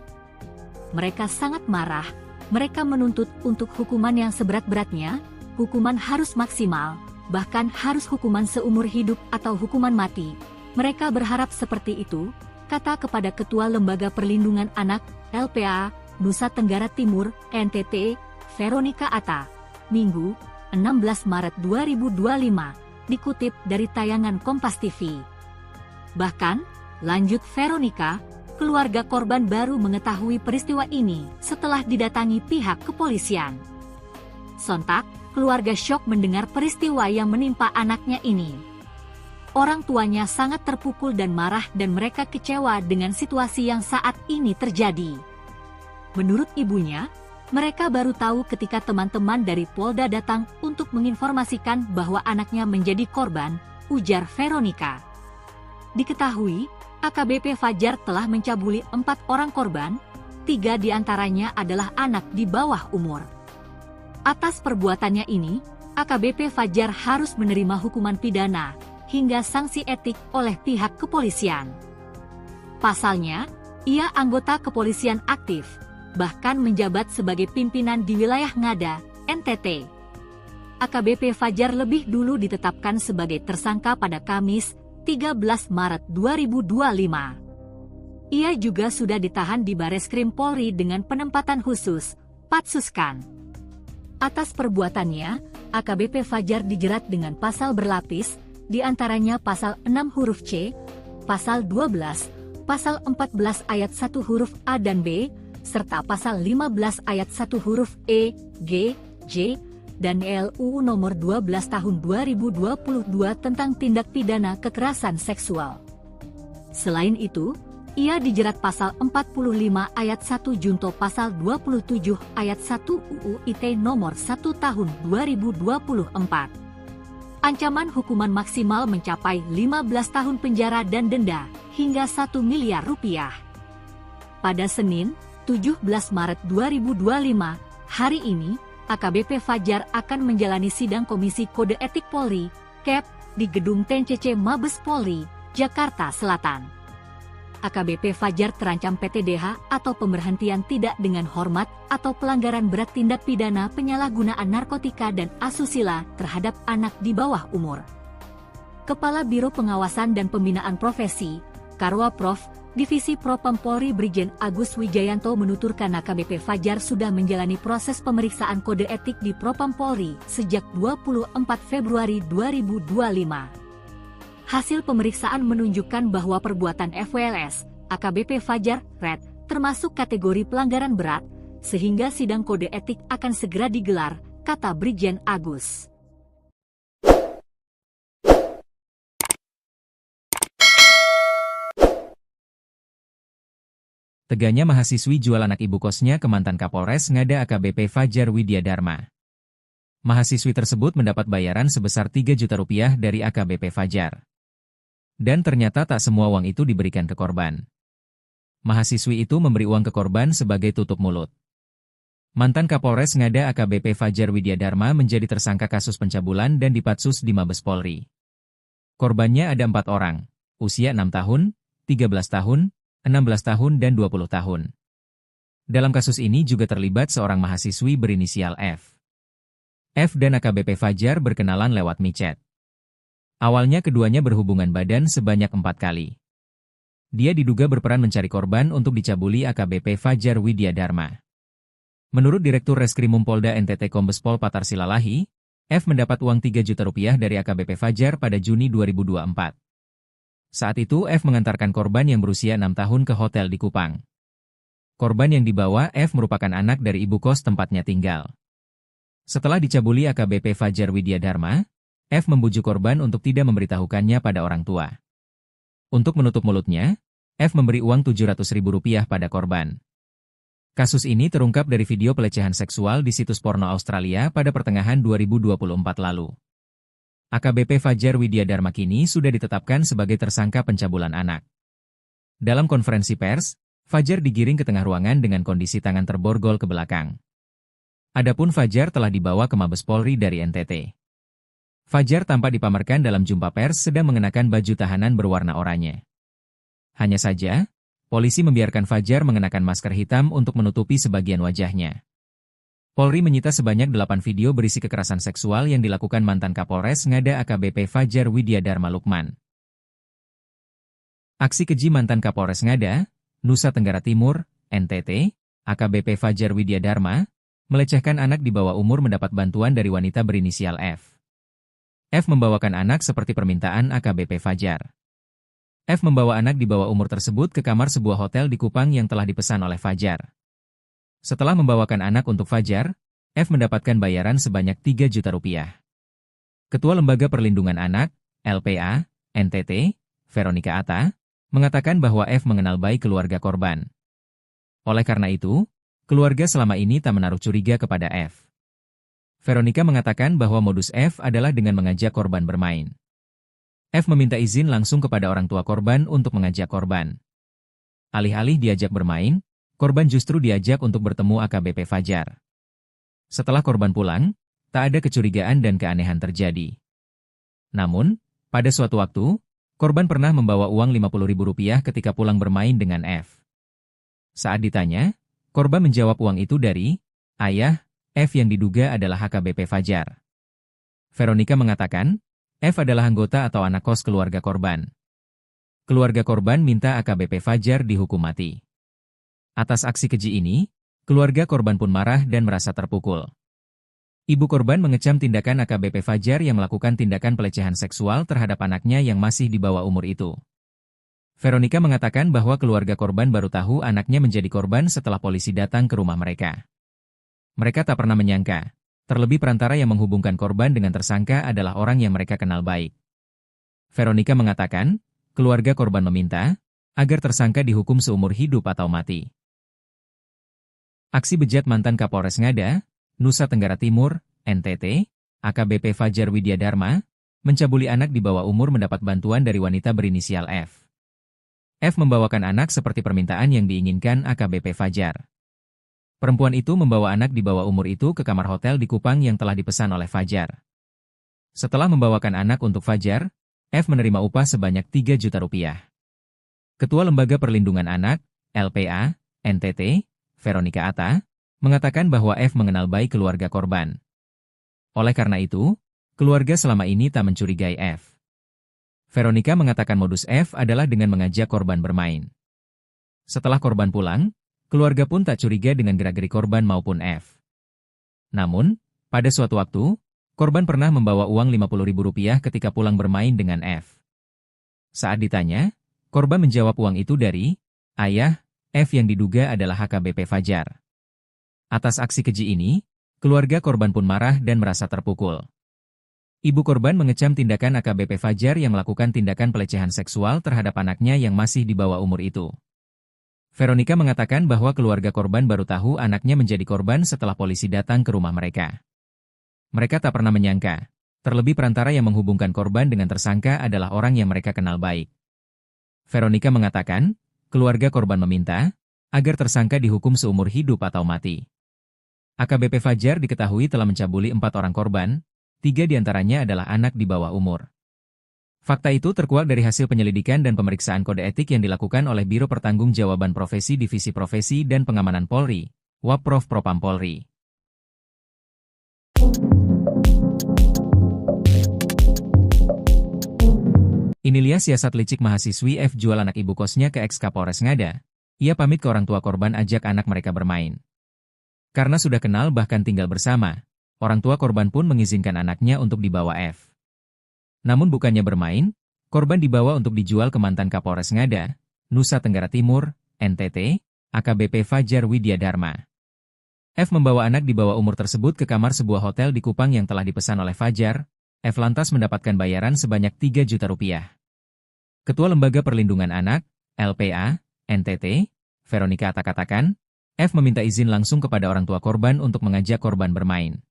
Mereka sangat marah, mereka menuntut untuk hukuman yang seberat-beratnya. Hukuman harus maksimal, bahkan harus hukuman seumur hidup atau hukuman mati. Mereka berharap seperti itu, kata kepada Ketua Lembaga Perlindungan Anak, LPA, Nusa Tenggara Timur, NTT, Veronica Atta, Minggu, 16 Maret 2025, dikutip dari tayangan Kompas TV. Bahkan, lanjut Veronica, keluarga korban baru mengetahui peristiwa ini setelah didatangi pihak kepolisian. Sontak, keluarga syok mendengar peristiwa yang menimpa anaknya ini. Orang tuanya sangat terpukul dan marah dan mereka kecewa dengan situasi yang saat ini terjadi. Menurut ibunya, mereka baru tahu ketika teman-teman dari Polda datang untuk menginformasikan bahwa anaknya menjadi korban, ujar Veronica. Diketahui, AKBP Fajar telah mencabuli 4 orang korban, 3 diantaranya adalah anak di bawah umur. Atas perbuatannya ini, AKBP Fajar harus menerima hukuman pidana hingga sanksi etik oleh pihak kepolisian. Pasalnya, ia anggota kepolisian aktif, bahkan menjabat sebagai pimpinan di wilayah Ngada, NTT. AKBP Fajar lebih dulu ditetapkan sebagai tersangka pada Kamis, 13 Maret 2025. Ia juga sudah ditahan di Bareskrim Polri dengan penempatan khusus, Patsuskan. Atas perbuatannya, AKBP Fajar dijerat dengan pasal berlapis, di antaranya pasal 6 huruf C, pasal 12, pasal 14 ayat 1 huruf A dan B, serta pasal 15 ayat 1 huruf E, G, J, dan LUU nomor 12 tahun 2022 tentang tindak pidana kekerasan seksual. Selain itu, ia dijerat pasal 45 ayat 1 junto pasal 27 ayat 1 UU ITE nomor 1 tahun 2024. Ancaman hukuman maksimal mencapai 15 tahun penjara dan denda hingga 1 miliar rupiah. Pada Senin, 17 Maret 2025, hari ini, AKBP Fajar akan menjalani sidang Komisi Kode Etik Polri, KEP, di Gedung TNCC Mabes Polri, Jakarta Selatan. AKBP Fajar terancam PTDH atau pemberhentian tidak dengan hormat atau pelanggaran berat tindak pidana penyalahgunaan narkotika dan asusila terhadap anak di bawah umur. Kepala Biro Pengawasan dan Pembinaan Profesi, Karwaprof, Divisi Propam Polri Brigjen Agus Wijayanto menuturkan AKBP Fajar sudah menjalani proses pemeriksaan kode etik di Propam Polri sejak 24 Februari 2025. Hasil pemeriksaan menunjukkan bahwa perbuatan FWLS, AKBP Fajar, Red, termasuk kategori pelanggaran berat, sehingga sidang kode etik akan segera digelar, kata Brigjen Agus. Teganya mahasiswi jual anak ibu kosnya ke mantan Kapolres Ngada AKBP Fajar Widya Dharma. Mahasiswi tersebut mendapat bayaran sebesar 3 juta rupiah dari AKBP Fajar. Dan ternyata tak semua uang itu diberikan ke korban. Mahasiswi itu memberi uang ke korban sebagai tutup mulut. Mantan Kapolres Ngada AKBP Fajar Widya Dharma menjadi tersangka kasus pencabulan dan dipatsus di Mabes Polri. Korbannya ada 4 orang, usia 6 tahun, 13 tahun, 16 tahun dan 20 tahun. Dalam kasus ini juga terlibat seorang mahasiswi berinisial F. F dan AKBP Fajar berkenalan lewat micet. Awalnya keduanya berhubungan badan sebanyak 4 kali. Dia diduga berperan mencari korban untuk dicabuli AKBP Fajar Widya Dharma. Menurut Direktur Reskrimum Polda NTT Kombes Pol Patar Silalahi, F mendapat uang 3 juta rupiah dari AKBP Fajar pada Juni 2024. Saat itu F mengantarkan korban yang berusia 6 tahun ke hotel di Kupang. Korban yang dibawa F merupakan anak dari ibu kos tempatnya tinggal. Setelah dicabuli AKBP Fajar Widya Dharma, F membujuk korban untuk tidak memberitahukannya pada orang tua. Untuk menutup mulutnya, F memberi uang Rp700.000 pada korban. Kasus ini terungkap dari video pelecehan seksual di situs porno Australia pada pertengahan 2024 lalu. AKBP Fajar Widya Dharma kini sudah ditetapkan sebagai tersangka pencabulan anak. Dalam konferensi pers, Fajar digiring ke tengah ruangan dengan kondisi tangan terborgol ke belakang. Adapun Fajar telah dibawa ke Mabes Polri dari NTT. Fajar tampak dipamerkan dalam jumpa pers sedang mengenakan baju tahanan berwarna oranye. Hanya saja, polisi membiarkan Fajar mengenakan masker hitam untuk menutupi sebagian wajahnya. Polri menyita sebanyak 8 video berisi kekerasan seksual yang dilakukan mantan Kapolres Ngada AKBP Fajar Widya Dharma Lukman. Aksi keji mantan Kapolres Ngada, Nusa Tenggara Timur, NTT, AKBP Fajar Widya Dharma, melecehkan anak di bawah umur mendapat bantuan dari wanita berinisial F. F membawakan anak seperti permintaan AKBP Fajar. F membawa anak di bawah umur tersebut ke kamar sebuah hotel di Kupang yang telah dipesan oleh Fajar. Setelah membawakan anak untuk Fajar, F mendapatkan bayaran sebanyak 3 juta rupiah. Ketua Lembaga Perlindungan Anak, LPA, NTT, Veronica Atta, mengatakan bahwa F mengenal baik keluarga korban. Oleh karena itu, keluarga selama ini tak menaruh curiga kepada F. Veronica mengatakan bahwa modus F adalah dengan mengajak korban bermain. F meminta izin langsung kepada orang tua korban untuk mengajak korban. Alih-alih diajak bermain, korban justru diajak untuk bertemu AKBP Fajar. Setelah korban pulang, tak ada kecurigaan dan keanehan terjadi. Namun, pada suatu waktu, korban pernah membawa uang Rp50.000 ketika pulang bermain dengan F. Saat ditanya, korban menjawab uang itu dari ayah F yang diduga adalah AKBP Fajar. Veronica mengatakan, F adalah anggota atau anak kos keluarga korban. Keluarga korban minta AKBP Fajar dihukum mati. Atas aksi keji ini, keluarga korban pun marah dan merasa terpukul. Ibu korban mengecam tindakan AKBP Fajar yang melakukan tindakan pelecehan seksual terhadap anaknya yang masih di bawah umur itu. Veronica mengatakan bahwa keluarga korban baru tahu anaknya menjadi korban setelah polisi datang ke rumah mereka. Mereka tak pernah menyangka, terlebih perantara yang menghubungkan korban dengan tersangka adalah orang yang mereka kenal baik. Veronica mengatakan, keluarga korban meminta agar tersangka dihukum seumur hidup atau mati. Aksi bejat mantan Kapolres Ngada, Nusa Tenggara Timur, NTT, AKBP Fajar Widya Dharma, mencabuli anak di bawah umur mendapat bantuan dari wanita berinisial F. F membawakan anak seperti permintaan yang diinginkan AKBP Fajar. Perempuan itu membawa anak di bawah umur itu ke kamar hotel di Kupang yang telah dipesan oleh Fajar. Setelah membawakan anak untuk Fajar, F menerima upah sebanyak 3 juta rupiah. Ketua Lembaga Perlindungan Anak, LPA, NTT, Veronica Atta, mengatakan bahwa F mengenal baik keluarga korban. Oleh karena itu, keluarga selama ini tak mencurigai F. Veronica mengatakan modus F adalah dengan mengajak korban bermain. Setelah korban pulang, keluarga pun tak curiga dengan gerak-gerik korban maupun F. Namun, pada suatu waktu, korban pernah membawa uang Rp50.000 ketika pulang bermain dengan F. Saat ditanya, korban menjawab uang itu dari ayah F yang diduga adalah AKBP Fajar. Atas aksi keji ini, keluarga korban pun marah dan merasa terpukul. Ibu korban mengecam tindakan AKBP Fajar yang melakukan tindakan pelecehan seksual terhadap anaknya yang masih di bawah umur itu. Veronica mengatakan bahwa keluarga korban baru tahu anaknya menjadi korban setelah polisi datang ke rumah mereka. Mereka tak pernah menyangka, terlebih perantara yang menghubungkan korban dengan tersangka adalah orang yang mereka kenal baik. Veronica mengatakan, keluarga korban meminta agar tersangka dihukum seumur hidup atau mati. AKBP Fajar diketahui telah mencabuli 4 orang korban, 3 diantaranya adalah anak di bawah umur. Fakta itu terkuak dari hasil penyelidikan dan pemeriksaan kode etik yang dilakukan oleh Biro Pertanggungjawaban Profesi Divisi Profesi dan Pengamanan Polri, Wapprov Propam Polri. Inilah siasat licik mahasiswi F jual anak ibu kosnya ke ex-Kapolres Ngada. Ia pamit ke orang tua korban ajak anak mereka bermain. Karena sudah kenal bahkan tinggal bersama, orang tua korban pun mengizinkan anaknya untuk dibawa F. Namun bukannya bermain, korban dibawa untuk dijual ke mantan Kapolres Ngada, Nusa Tenggara Timur, NTT, AKBP Fajar Widya Dharma. F membawa anak di bawah umur tersebut ke kamar sebuah hotel di Kupang yang telah dipesan oleh Fajar. F lantas mendapatkan bayaran sebanyak 3 juta rupiah. Ketua Lembaga Perlindungan Anak, LPA, NTT, Veronica Atta katakan, F meminta izin langsung kepada orang tua korban untuk mengajak korban bermain.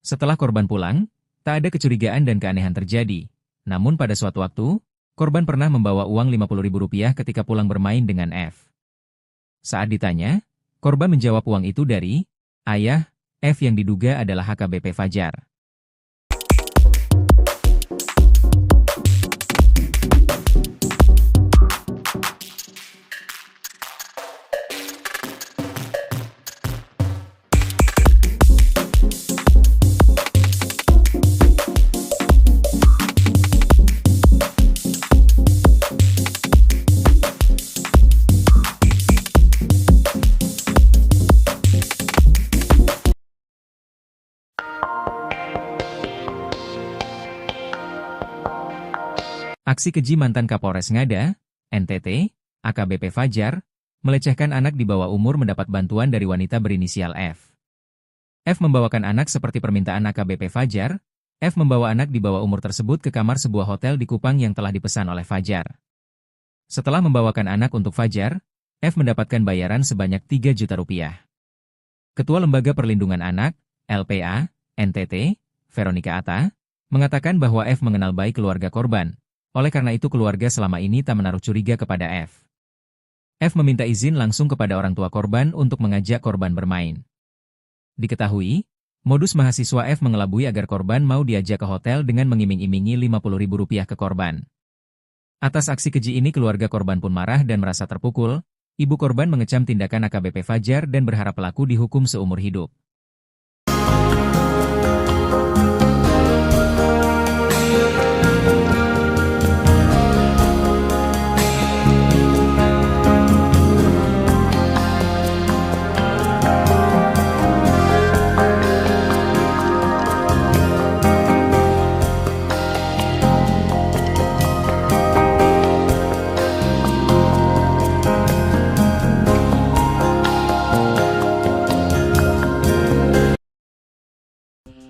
Setelah korban pulang, tak ada kecurigaan dan keanehan terjadi. Namun pada suatu waktu, korban pernah membawa uang Rp50.000 ketika pulang bermain dengan F. Saat ditanya, korban menjawab uang itu dari ayah F yang diduga adalah AKBP Fajar. Aksi keji mantan Kapolres Ngada, NTT, AKBP Fajar, melecehkan anak di bawah umur mendapat bantuan dari wanita berinisial F. F membawakan anak seperti permintaan AKBP Fajar. F membawa anak di bawah umur tersebut ke kamar sebuah hotel di Kupang yang telah dipesan oleh Fajar. Setelah membawakan anak untuk Fajar, F mendapatkan bayaran sebanyak 3 juta rupiah. Ketua Lembaga Perlindungan Anak, LPA, NTT, Veronica Atta, mengatakan bahwa F mengenal baik keluarga korban. Oleh karena itu keluarga selama ini tak menaruh curiga kepada F. F meminta izin langsung kepada orang tua korban untuk mengajak korban bermain. Diketahui, modus mahasiswa F mengelabui agar korban mau diajak ke hotel dengan mengiming-imingi Rp50.000 ke korban. Atas aksi keji ini keluarga korban pun marah dan merasa terpukul. Ibu korban mengecam tindakan AKBP Fajar dan berharap pelaku dihukum seumur hidup.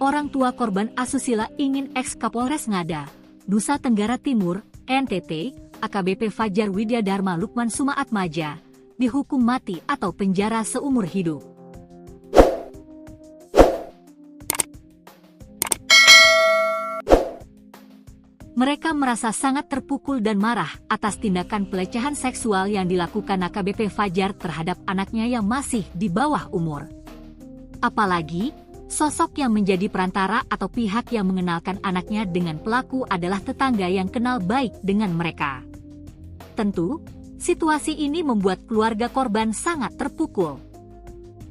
Orang tua korban asusila ingin ex-Kapolres Ngada, Nusa Tenggara Timur, NTT, AKBP Fajar Widya Dharma Lukman Sumaatmaja, dihukum mati atau penjara seumur hidup. Mereka merasa sangat terpukul dan marah atas tindakan pelecehan seksual yang dilakukan AKBP Fajar terhadap anaknya yang masih di bawah umur. Apalagi, sosok yang menjadi perantara atau pihak yang mengenalkan anaknya dengan pelaku adalah tetangga yang kenal baik dengan mereka. Tentu, situasi ini membuat keluarga korban sangat terpukul.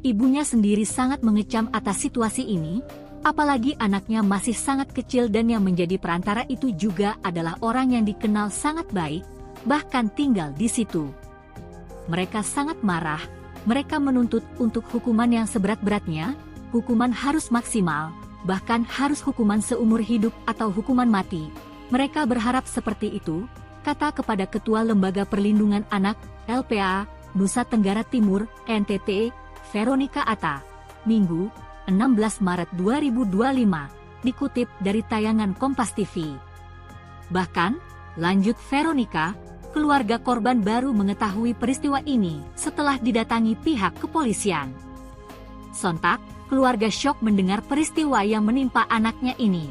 Ibunya sendiri sangat mengecam atas situasi ini, apalagi anaknya masih sangat kecil dan yang menjadi perantara itu juga adalah orang yang dikenal sangat baik, bahkan tinggal di situ. Mereka sangat marah, mereka menuntut untuk hukuman yang seberat-beratnya, hukuman harus maksimal, bahkan harus hukuman seumur hidup atau hukuman mati. Mereka berharap seperti itu, kata Kepada Ketua Lembaga Perlindungan Anak, LPA, Nusa Tenggara Timur, NTT, Veronica Atta, Minggu, 16 Maret 2025, dikutip dari tayangan Kompas TV. Bahkan, lanjut Veronica, keluarga korban baru mengetahui peristiwa ini setelah didatangi pihak kepolisian. Sontak, keluarga syok mendengar peristiwa yang menimpa anaknya ini.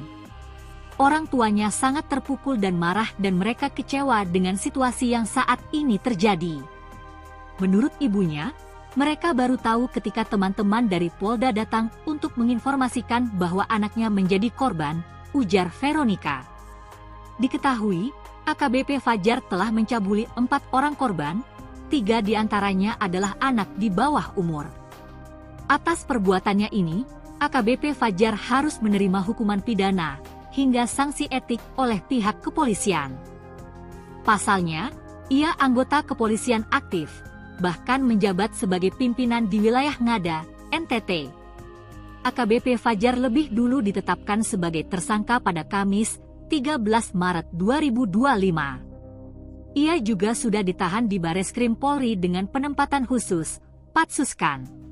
Orang tuanya sangat terpukul dan marah dan mereka kecewa dengan situasi yang saat ini terjadi. Menurut ibunya, mereka baru tahu ketika teman-teman dari Polda datang untuk menginformasikan bahwa anaknya menjadi korban, ujar Veronica. Diketahui, AKBP Fajar telah mencabuli 4 orang korban, 3 diantaranya adalah anak di bawah umur. Atas perbuatannya ini, AKBP Fajar harus menerima hukuman pidana hingga sanksi etik oleh pihak kepolisian. Pasalnya, ia anggota kepolisian aktif, bahkan menjabat sebagai pimpinan di wilayah Ngada, NTT. AKBP Fajar lebih dulu ditetapkan sebagai tersangka pada Kamis, 13 Maret 2025. Ia juga sudah ditahan di Bareskrim Polri dengan penempatan khusus, Patsuskan.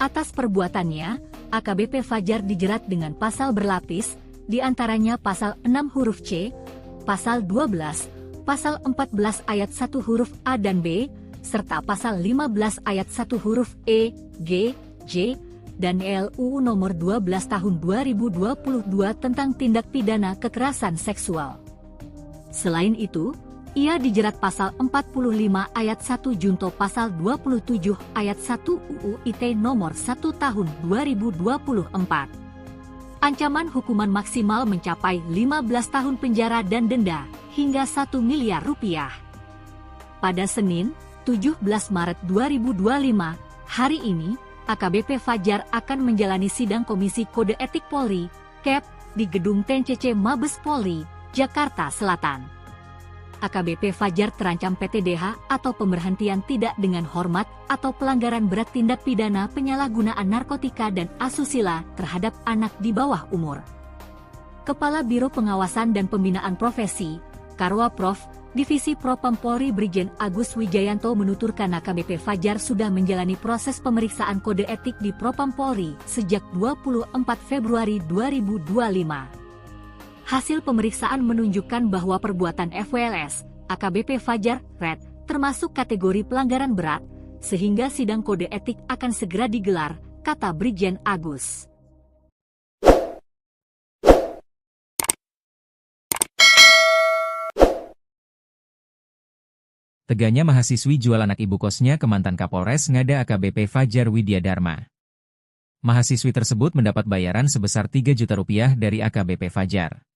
Atas perbuatannya, AKBP Fajar dijerat dengan pasal berlapis, di antaranya pasal 6 huruf C, pasal 12, pasal 14 ayat 1 huruf A dan B, serta pasal 15 ayat 1 huruf E, G, J, dan LUU nomor 12 tahun 2022 tentang tindak pidana kekerasan seksual. Selain itu, ia dijerat pasal 45 ayat 1 junto pasal 27 ayat 1 UU ITE nomor 1 tahun 2024. Ancaman hukuman maksimal mencapai 15 tahun penjara dan denda hingga 1 miliar rupiah. Pada Senin, 17 Maret 2025, hari ini, AKBP Fajar akan menjalani sidang Komisi Kode Etik Polri, KEP, di Gedung TNCC Mabes Polri, Jakarta Selatan. AKBP Fajar terancam PTDH atau pemberhentian tidak dengan hormat atau pelanggaran berat tindak pidana penyalahgunaan narkotika dan asusila terhadap anak di bawah umur. Kepala Biro Pengawasan dan Pembinaan Profesi, Karwaprof, Divisi Propam Polri Brigjen Agus Wijayanto menuturkan AKBP Fajar sudah menjalani proses pemeriksaan kode etik di Propam Polri sejak 24 Februari 2025. Hasil pemeriksaan menunjukkan bahwa perbuatan FWLS, AKBP Fajar, Red, termasuk kategori pelanggaran berat, sehingga sidang kode etik akan segera digelar, kata Brigjen Agus. Teganya mahasiswi jual anak ibu kosnya ke mantan Kapolres Ngada AKBP Fajar Widya Dharma. Mahasiswi tersebut mendapat bayaran sebesar 3 juta rupiah dari AKBP Fajar.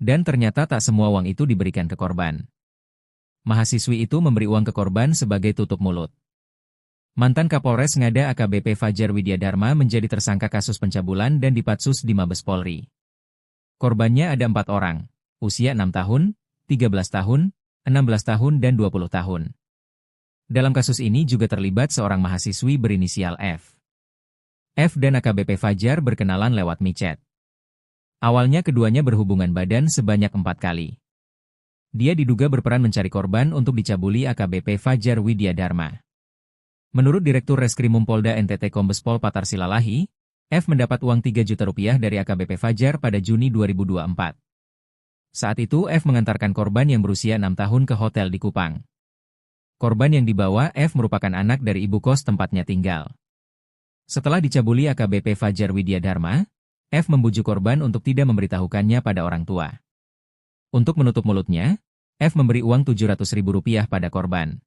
Dan ternyata tak semua uang itu diberikan ke korban. Mahasiswi itu memberi uang ke korban sebagai tutup mulut. Mantan Kapolres Ngada AKBP Fajar Widya Dharma menjadi tersangka kasus pencabulan dan dipatsus di Mabes Polri. Korbannya ada 4 orang, usia 6 tahun, 13 tahun, 16 tahun dan 20 tahun. Dalam kasus ini juga terlibat seorang mahasiswi berinisial F. F dan AKBP Fajar berkenalan lewat micet. Awalnya keduanya berhubungan badan sebanyak 4 kali. Dia diduga berperan mencari korban untuk dicabuli AKBP Fajar Widya Dharma. Menurut Direktur Reskrimum Polda NTT Kombes Pol Patar Silalahi, F mendapat uang 3 juta rupiah dari AKBP Fajar pada Juni 2024. Saat itu F mengantarkan korban yang berusia 6 tahun ke hotel di Kupang. Korban yang dibawa F merupakan anak dari ibu kos tempatnya tinggal. Setelah dicabuli AKBP Fajar Widya Dharma, F membujuk korban untuk tidak memberitahukannya pada orang tua. Untuk menutup mulutnya, F memberi uang Rp700.000 pada korban.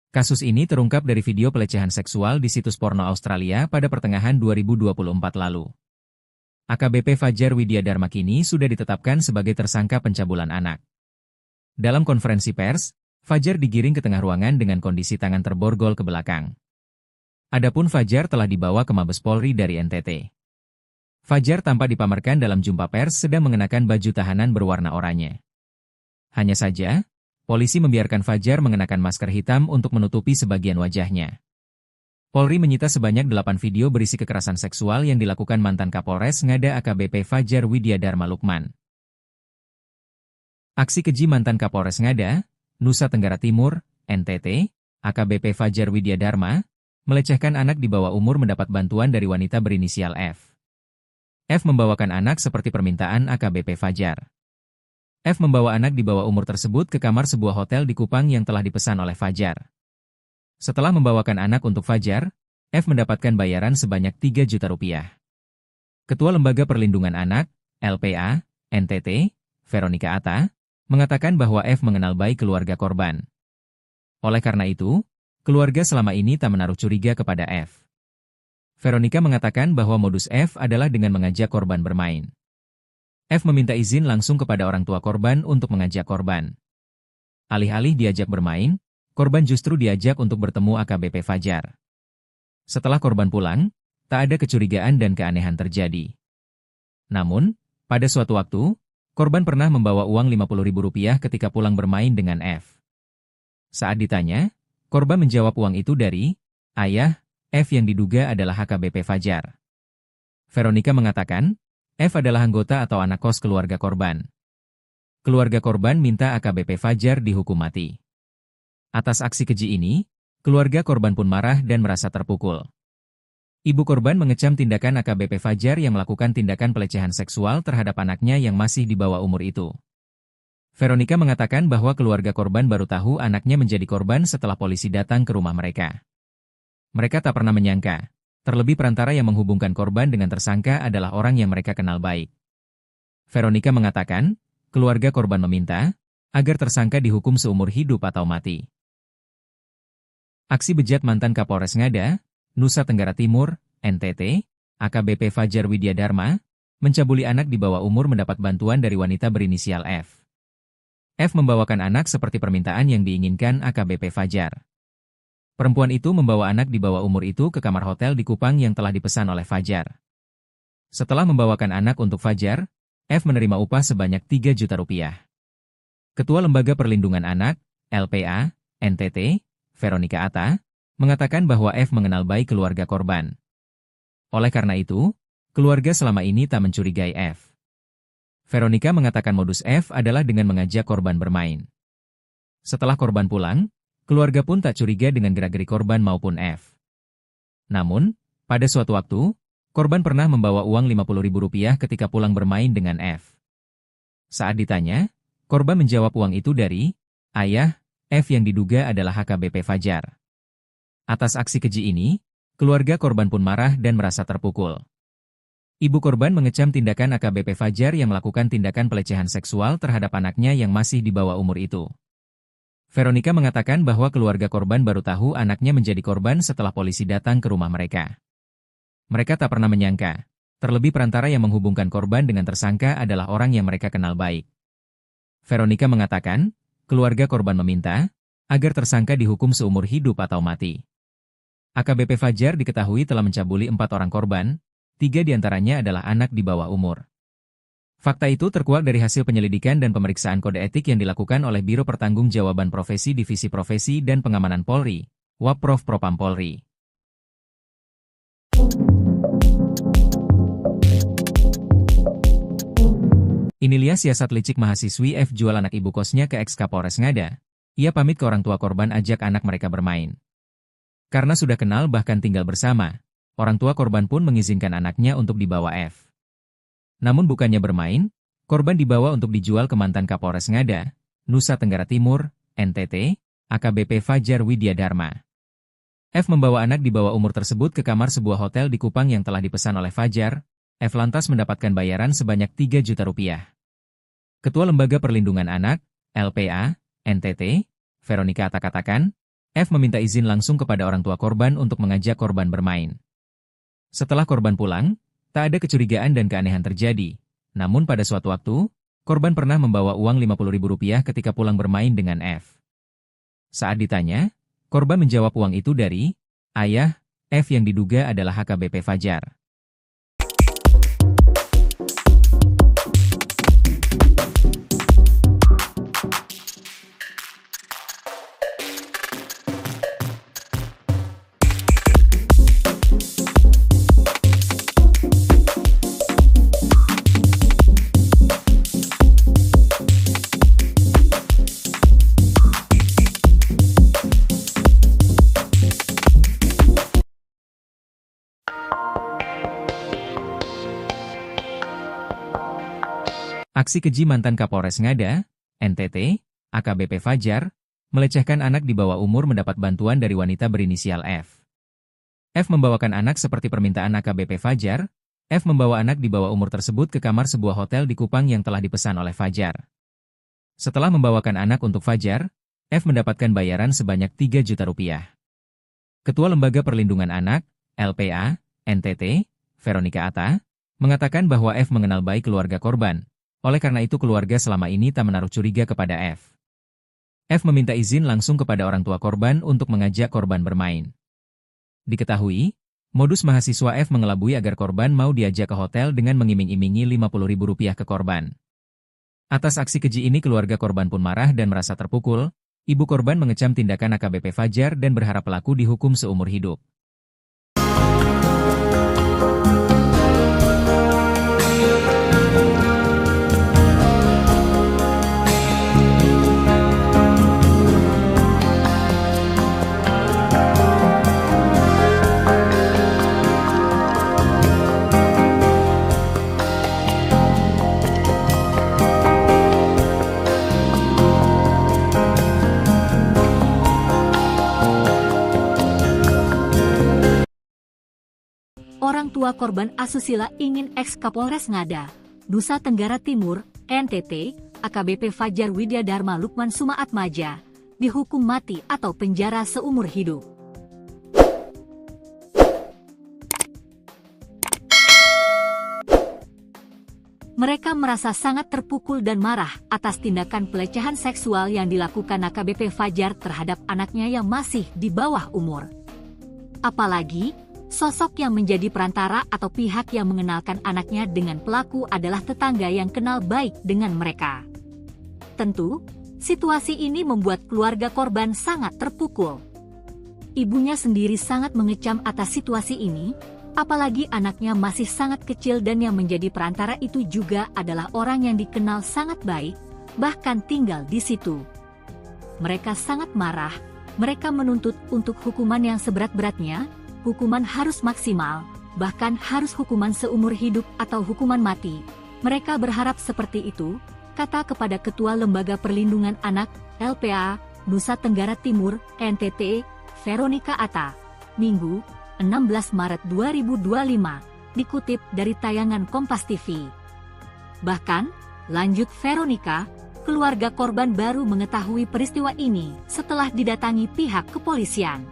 Kasus ini terungkap dari video pelecehan seksual di situs porno Australia pada pertengahan 2024 lalu. AKBP Fajar Widya Dharma kini sudah ditetapkan sebagai tersangka pencabulan anak. Dalam konferensi pers, Fajar digiring ke tengah ruangan dengan kondisi tangan terborgol ke belakang. Adapun Fajar telah dibawa ke Mabes Polri dari NTT. Fajar tampak dipamerkan dalam jumpa pers sedang mengenakan baju tahanan berwarna oranye. Hanya saja, polisi membiarkan Fajar mengenakan masker hitam untuk menutupi sebagian wajahnya. Polri menyita sebanyak 8 video berisi kekerasan seksual yang dilakukan mantan Kapolres Ngada AKBP Fajar Widya Dharma Lukman. Aksi keji mantan Kapolres Ngada, Nusa Tenggara Timur, NTT, AKBP Fajar Widya Dharma, melecehkan anak di bawah umur mendapat bantuan dari wanita berinisial F. F membawakan anak seperti permintaan AKBP Fajar. F membawa anak di bawah umur tersebut ke kamar sebuah hotel di Kupang yang telah dipesan oleh Fajar. Setelah membawakan anak untuk Fajar, F mendapatkan bayaran sebanyak 3 juta rupiah. Ketua Lembaga Perlindungan Anak, LPA, NTT, Veronica Atta, mengatakan bahwa F mengenal baik keluarga korban. Oleh karena itu, keluarga selama ini tak menaruh curiga kepada F. Veronica mengatakan bahwa modus F adalah dengan mengajak korban bermain. F meminta izin langsung kepada orang tua korban untuk mengajak korban. Alih-alih diajak bermain, korban justru diajak untuk bertemu AKBP Fajar. Setelah korban pulang, tak ada kecurigaan dan keanehan terjadi. Namun, pada suatu waktu, korban pernah membawa uang Rp50.000 ketika pulang bermain dengan F. Saat ditanya, korban menjawab uang itu dari ayah F yang diduga adalah AKBP Fajar. Veronica mengatakan, F adalah anggota atau anak kos keluarga korban. Keluarga korban minta AKBP Fajar dihukum mati. Atas aksi keji ini, keluarga korban pun marah dan merasa terpukul. Ibu korban mengecam tindakan AKBP Fajar yang melakukan tindakan pelecehan seksual terhadap anaknya yang masih di bawah umur itu. Veronica mengatakan bahwa keluarga korban baru tahu anaknya menjadi korban setelah polisi datang ke rumah mereka. Mereka tak pernah menyangka, terlebih perantara yang menghubungkan korban dengan tersangka adalah orang yang mereka kenal baik. Veronica mengatakan, keluarga korban meminta agar tersangka dihukum seumur hidup atau mati. Aksi bejat mantan Kapolres Ngada, Nusa Tenggara Timur, NTT, AKBP Fajar Widya Dharma, mencabuli anak di bawah umur mendapat bantuan dari wanita berinisial F. F membawakan anak seperti permintaan yang diinginkan AKBP Fajar. Perempuan itu membawa anak di bawah umur itu ke kamar hotel di Kupang yang telah dipesan oleh Fajar. Setelah membawakan anak untuk Fajar, F menerima upah sebanyak 3 juta rupiah. Ketua Lembaga Perlindungan Anak, LPA, NTT, Veronica Atta, mengatakan bahwa F mengenal baik keluarga korban. Oleh karena itu, keluarga selama ini tak mencurigai F. Veronica mengatakan modus F adalah dengan mengajak korban bermain. Setelah korban pulang, keluarga pun tak curiga dengan gerak-gerik korban maupun F. Namun, pada suatu waktu, korban pernah membawa uang Rp50.000 ketika pulang bermain dengan F. Saat ditanya, korban menjawab uang itu dari ayah F yang diduga adalah AKBP Fajar. Atas aksi keji ini, keluarga korban pun marah dan merasa terpukul. Ibu korban mengecam tindakan AKBP Fajar yang melakukan tindakan pelecehan seksual terhadap anaknya yang masih di bawah umur itu. Veronica mengatakan bahwa keluarga korban baru tahu anaknya menjadi korban setelah polisi datang ke rumah mereka. Mereka tak pernah menyangka, terlebih perantara yang menghubungkan korban dengan tersangka adalah orang yang mereka kenal baik. Veronica mengatakan, keluarga korban meminta agar tersangka dihukum seumur hidup atau mati. AKBP Fajar diketahui telah mencabuli 4 orang korban, 3 diantaranya adalah anak di bawah umur. Fakta itu terkuak dari hasil penyelidikan dan pemeriksaan kode etik yang dilakukan oleh Biro Pertanggungjawaban Profesi Divisi Profesi dan Pengamanan Polri, Wapprov Propam Polri. Inilah siasat licik mahasiswi F jual anak ibu kosnya ke ex-Kapolres Ngada. Ia pamit ke orang tua korban ajak anak mereka bermain. Karena sudah kenal bahkan tinggal bersama, orang tua korban pun mengizinkan anaknya untuk dibawa F. Namun bukannya bermain, korban dibawa untuk dijual ke mantan Kapolres Ngada, Nusa Tenggara Timur, NTT, AKBP Fajar Widya Dharma. F membawa anak di bawah umur tersebut ke kamar sebuah hotel di Kupang yang telah dipesan oleh Fajar. F lantas mendapatkan bayaran sebanyak 3 juta rupiah. Ketua Lembaga Perlindungan Anak, LPA, NTT, Veronica Atta katakan, F meminta izin langsung kepada orang tua korban untuk mengajak korban bermain. Setelah korban pulang, tak ada kecurigaan dan keanehan terjadi. Namun pada suatu waktu, korban pernah membawa uang Rp50.000 ketika pulang bermain dengan F. Saat ditanya, korban menjawab uang itu dari ayah F yang diduga adalah AKBP Fajar. Aksi keji mantan Kapolres Ngada, NTT, AKBP Fajar, melecehkan anak di bawah umur mendapat bantuan dari wanita berinisial F. F membawakan anak seperti permintaan AKBP Fajar. F membawa anak di bawah umur tersebut ke kamar sebuah hotel di Kupang yang telah dipesan oleh Fajar. Setelah membawakan anak untuk Fajar, F mendapatkan bayaran sebanyak 3 juta rupiah. Ketua Lembaga Perlindungan Anak, LPA, NTT, Veronica Atta, mengatakan bahwa F mengenal baik keluarga korban. Oleh karena itu keluarga selama ini tak menaruh curiga kepada F. F meminta izin langsung kepada orang tua korban untuk mengajak korban bermain. Diketahui, modus mahasiswa F mengelabui agar korban mau diajak ke hotel dengan mengiming-imingi Rp50.000 ke korban. Atas aksi keji ini keluarga korban pun marah dan merasa terpukul. Ibu korban mengecam tindakan AKBP Fajar dan berharap pelaku dihukum seumur hidup. Orang tua korban asusila ingin ex-Kapolres Ngada, Nusa Tenggara Timur, NTT, AKBP Fajar Widya Dharma Lukman Sumaatmaja, dihukum mati atau penjara seumur hidup. Mereka merasa sangat terpukul dan marah atas tindakan pelecehan seksual yang dilakukan AKBP Fajar terhadap anaknya yang masih di bawah umur. Apalagi, sosok yang menjadi perantara atau pihak yang mengenalkan anaknya dengan pelaku adalah tetangga yang kenal baik dengan mereka. Tentu, situasi ini membuat keluarga korban sangat terpukul. Ibunya sendiri sangat mengecam atas situasi ini, apalagi anaknya masih sangat kecil dan yang menjadi perantara itu juga adalah orang yang dikenal sangat baik, bahkan tinggal di situ. Mereka sangat marah, mereka menuntut untuk hukuman yang seberat-beratnya. Hukuman harus maksimal, bahkan harus hukuman seumur hidup atau hukuman mati. Mereka berharap seperti itu, kata kepada Ketua Lembaga Perlindungan Anak, LPA, Nusa Tenggara Timur, NTT, Veronica Atta, Minggu, 16 Maret 2025, dikutip dari tayangan Kompas TV. Bahkan, lanjut Veronica, keluarga korban baru mengetahui peristiwa ini setelah didatangi pihak kepolisian.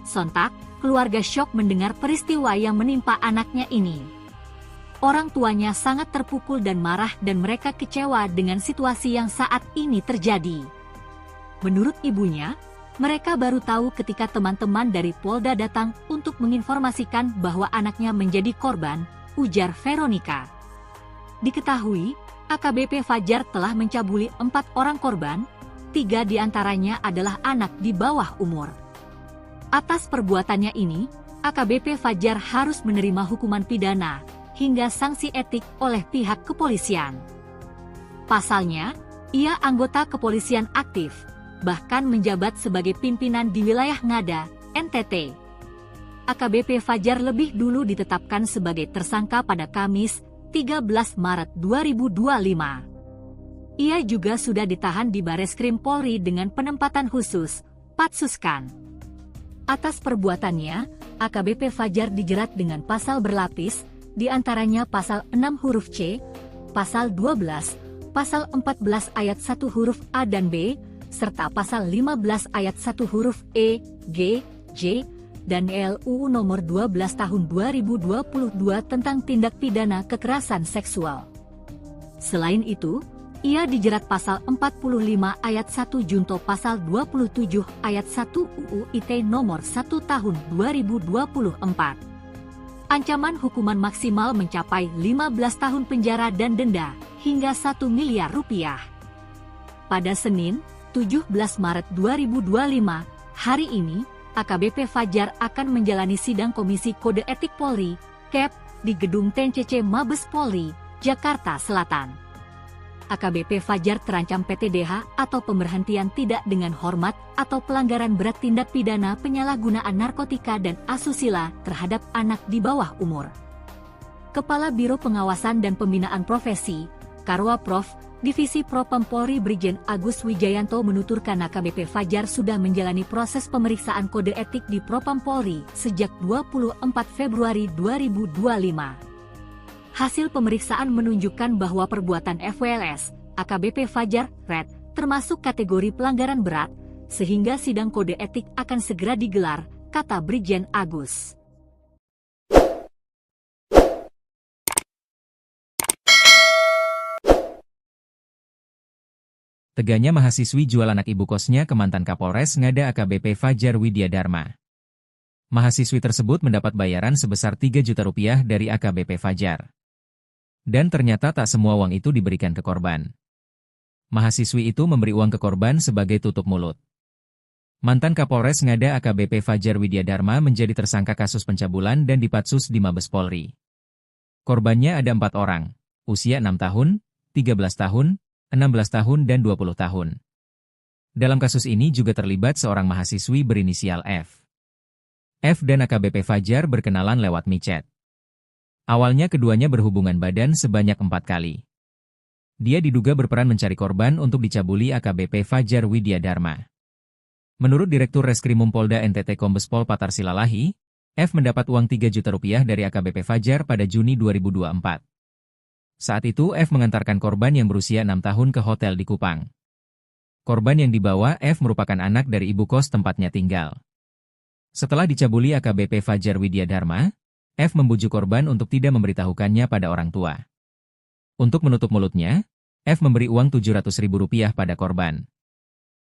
Sontak, keluarga syok mendengar peristiwa yang menimpa anaknya ini. Orang tuanya sangat terpukul dan marah dan mereka kecewa dengan situasi yang saat ini terjadi. Menurut ibunya, mereka baru tahu ketika teman-teman dari Polda datang untuk menginformasikan bahwa anaknya menjadi korban, ujar Veronica. Diketahui, AKBP Fajar telah mencabuli 4 orang korban, 3 diantaranya adalah anak di bawah umur. Atas perbuatannya ini, AKBP Fajar harus menerima hukuman pidana hingga sanksi etik oleh pihak kepolisian. Pasalnya, ia anggota kepolisian aktif, bahkan menjabat sebagai pimpinan di wilayah Ngada, NTT. AKBP Fajar lebih dulu ditetapkan sebagai tersangka pada Kamis, 13 Maret 2025. Ia juga sudah ditahan di Bareskrim Polri dengan penempatan khusus, Patsuskan. Atas perbuatannya, AKBP Fajar dijerat dengan pasal berlapis, di antaranya pasal 6 huruf C, pasal 12, pasal 14 ayat 1 huruf A dan B, serta pasal 15 ayat 1 huruf E, G, J, dan LUU nomor 12 tahun 2022 tentang tindak pidana kekerasan seksual. Selain itu, ia dijerat pasal 45 ayat 1 junto pasal 27 ayat 1 UU ITE nomor 1 tahun 2024. Ancaman hukuman maksimal mencapai 15 tahun penjara dan denda hingga 1 miliar rupiah. Pada Senin, 17 Maret 2025, hari ini, AKBP Fajar akan menjalani sidang Komisi Kode Etik Polri, KEP, di Gedung TNCC Mabes Polri, Jakarta Selatan. AKBP Fajar terancam PTDH atau pemberhentian tidak dengan hormat atau pelanggaran berat tindak pidana penyalahgunaan narkotika dan asusila terhadap anak di bawah umur. Kepala Biro Pengawasan dan Pembinaan Profesi, Karwa Prof, Divisi Propam Polri Brigjen Agus Wijayanto menuturkan AKBP Fajar sudah menjalani proses pemeriksaan kode etik di Propam Polri sejak 24 Februari 2025. Hasil pemeriksaan menunjukkan bahwa perbuatan FWLS, AKBP Fajar, Red, termasuk kategori pelanggaran berat, sehingga sidang kode etik akan segera digelar, kata Brigjen Agus. Teganya mahasiswi jual anak ibu kosnya ke mantan Kapolres Ngada AKBP Fajar Widya Dharma. Mahasiswi tersebut mendapat bayaran sebesar 3 juta rupiah dari AKBP Fajar. Dan ternyata tak semua uang itu diberikan ke korban. Mahasiswi itu memberi uang ke korban sebagai tutup mulut. Mantan Kapolres Ngada AKBP Fajar Widya Dharma menjadi tersangka kasus pencabulan dan dipatsus di Mabes Polri. Korbannya ada 4 orang, usia 6 tahun, 13 tahun, 16 tahun dan 20 tahun. Dalam kasus ini juga terlibat seorang mahasiswi berinisial F. F dan AKBP Fajar berkenalan lewat micet. Awalnya keduanya berhubungan badan sebanyak 4 kali. Dia diduga berperan mencari korban untuk dicabuli AKBP Fajar Widya Dharma. Menurut Direktur Reskrimum Polda NTT Kombes Pol Patar Silalahi, F mendapat uang 3 juta rupiah dari AKBP Fajar pada Juni 2024. Saat itu F mengantarkan korban yang berusia 6 tahun ke hotel di Kupang. Korban yang dibawa F merupakan anak dari ibu kos tempatnya tinggal. Setelah dicabuli AKBP Fajar Widya Dharma, F membujuk korban untuk tidak memberitahukannya pada orang tua. Untuk menutup mulutnya, F memberi uang Rp700.000 pada korban.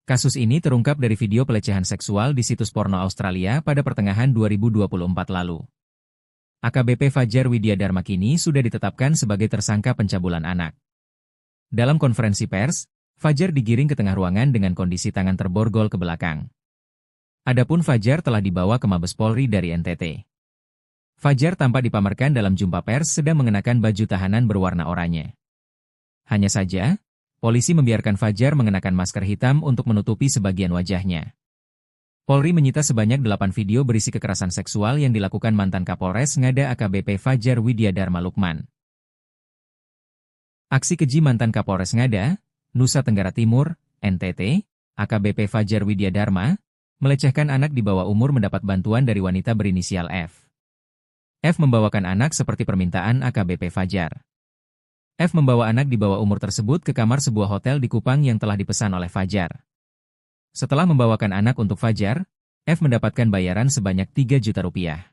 Kasus ini terungkap dari video pelecehan seksual di situs porno Australia pada pertengahan 2024 lalu. AKBP Fajar Widya Dharma kini sudah ditetapkan sebagai tersangka pencabulan anak. Dalam konferensi pers, Fajar digiring ke tengah ruangan dengan kondisi tangan terborgol ke belakang. Adapun Fajar telah dibawa ke Mabes Polri dari NTT. Fajar tampak dipamerkan dalam jumpa pers sedang mengenakan baju tahanan berwarna oranye. Hanya saja, polisi membiarkan Fajar mengenakan masker hitam untuk menutupi sebagian wajahnya. Polri menyita sebanyak 8 video berisi kekerasan seksual yang dilakukan mantan Kapolres Ngada AKBP Fajar Widya Dharma Lukman. Aksi keji mantan Kapolres Ngada, Nusa Tenggara Timur, NTT, AKBP Fajar Widya Dharma, melecehkan anak di bawah umur mendapat bantuan dari wanita berinisial F. F membawakan anak seperti permintaan AKBP Fajar. F membawa anak di bawah umur tersebut ke kamar sebuah hotel di Kupang yang telah dipesan oleh Fajar. Setelah membawakan anak untuk Fajar, F mendapatkan bayaran sebanyak 3 juta rupiah.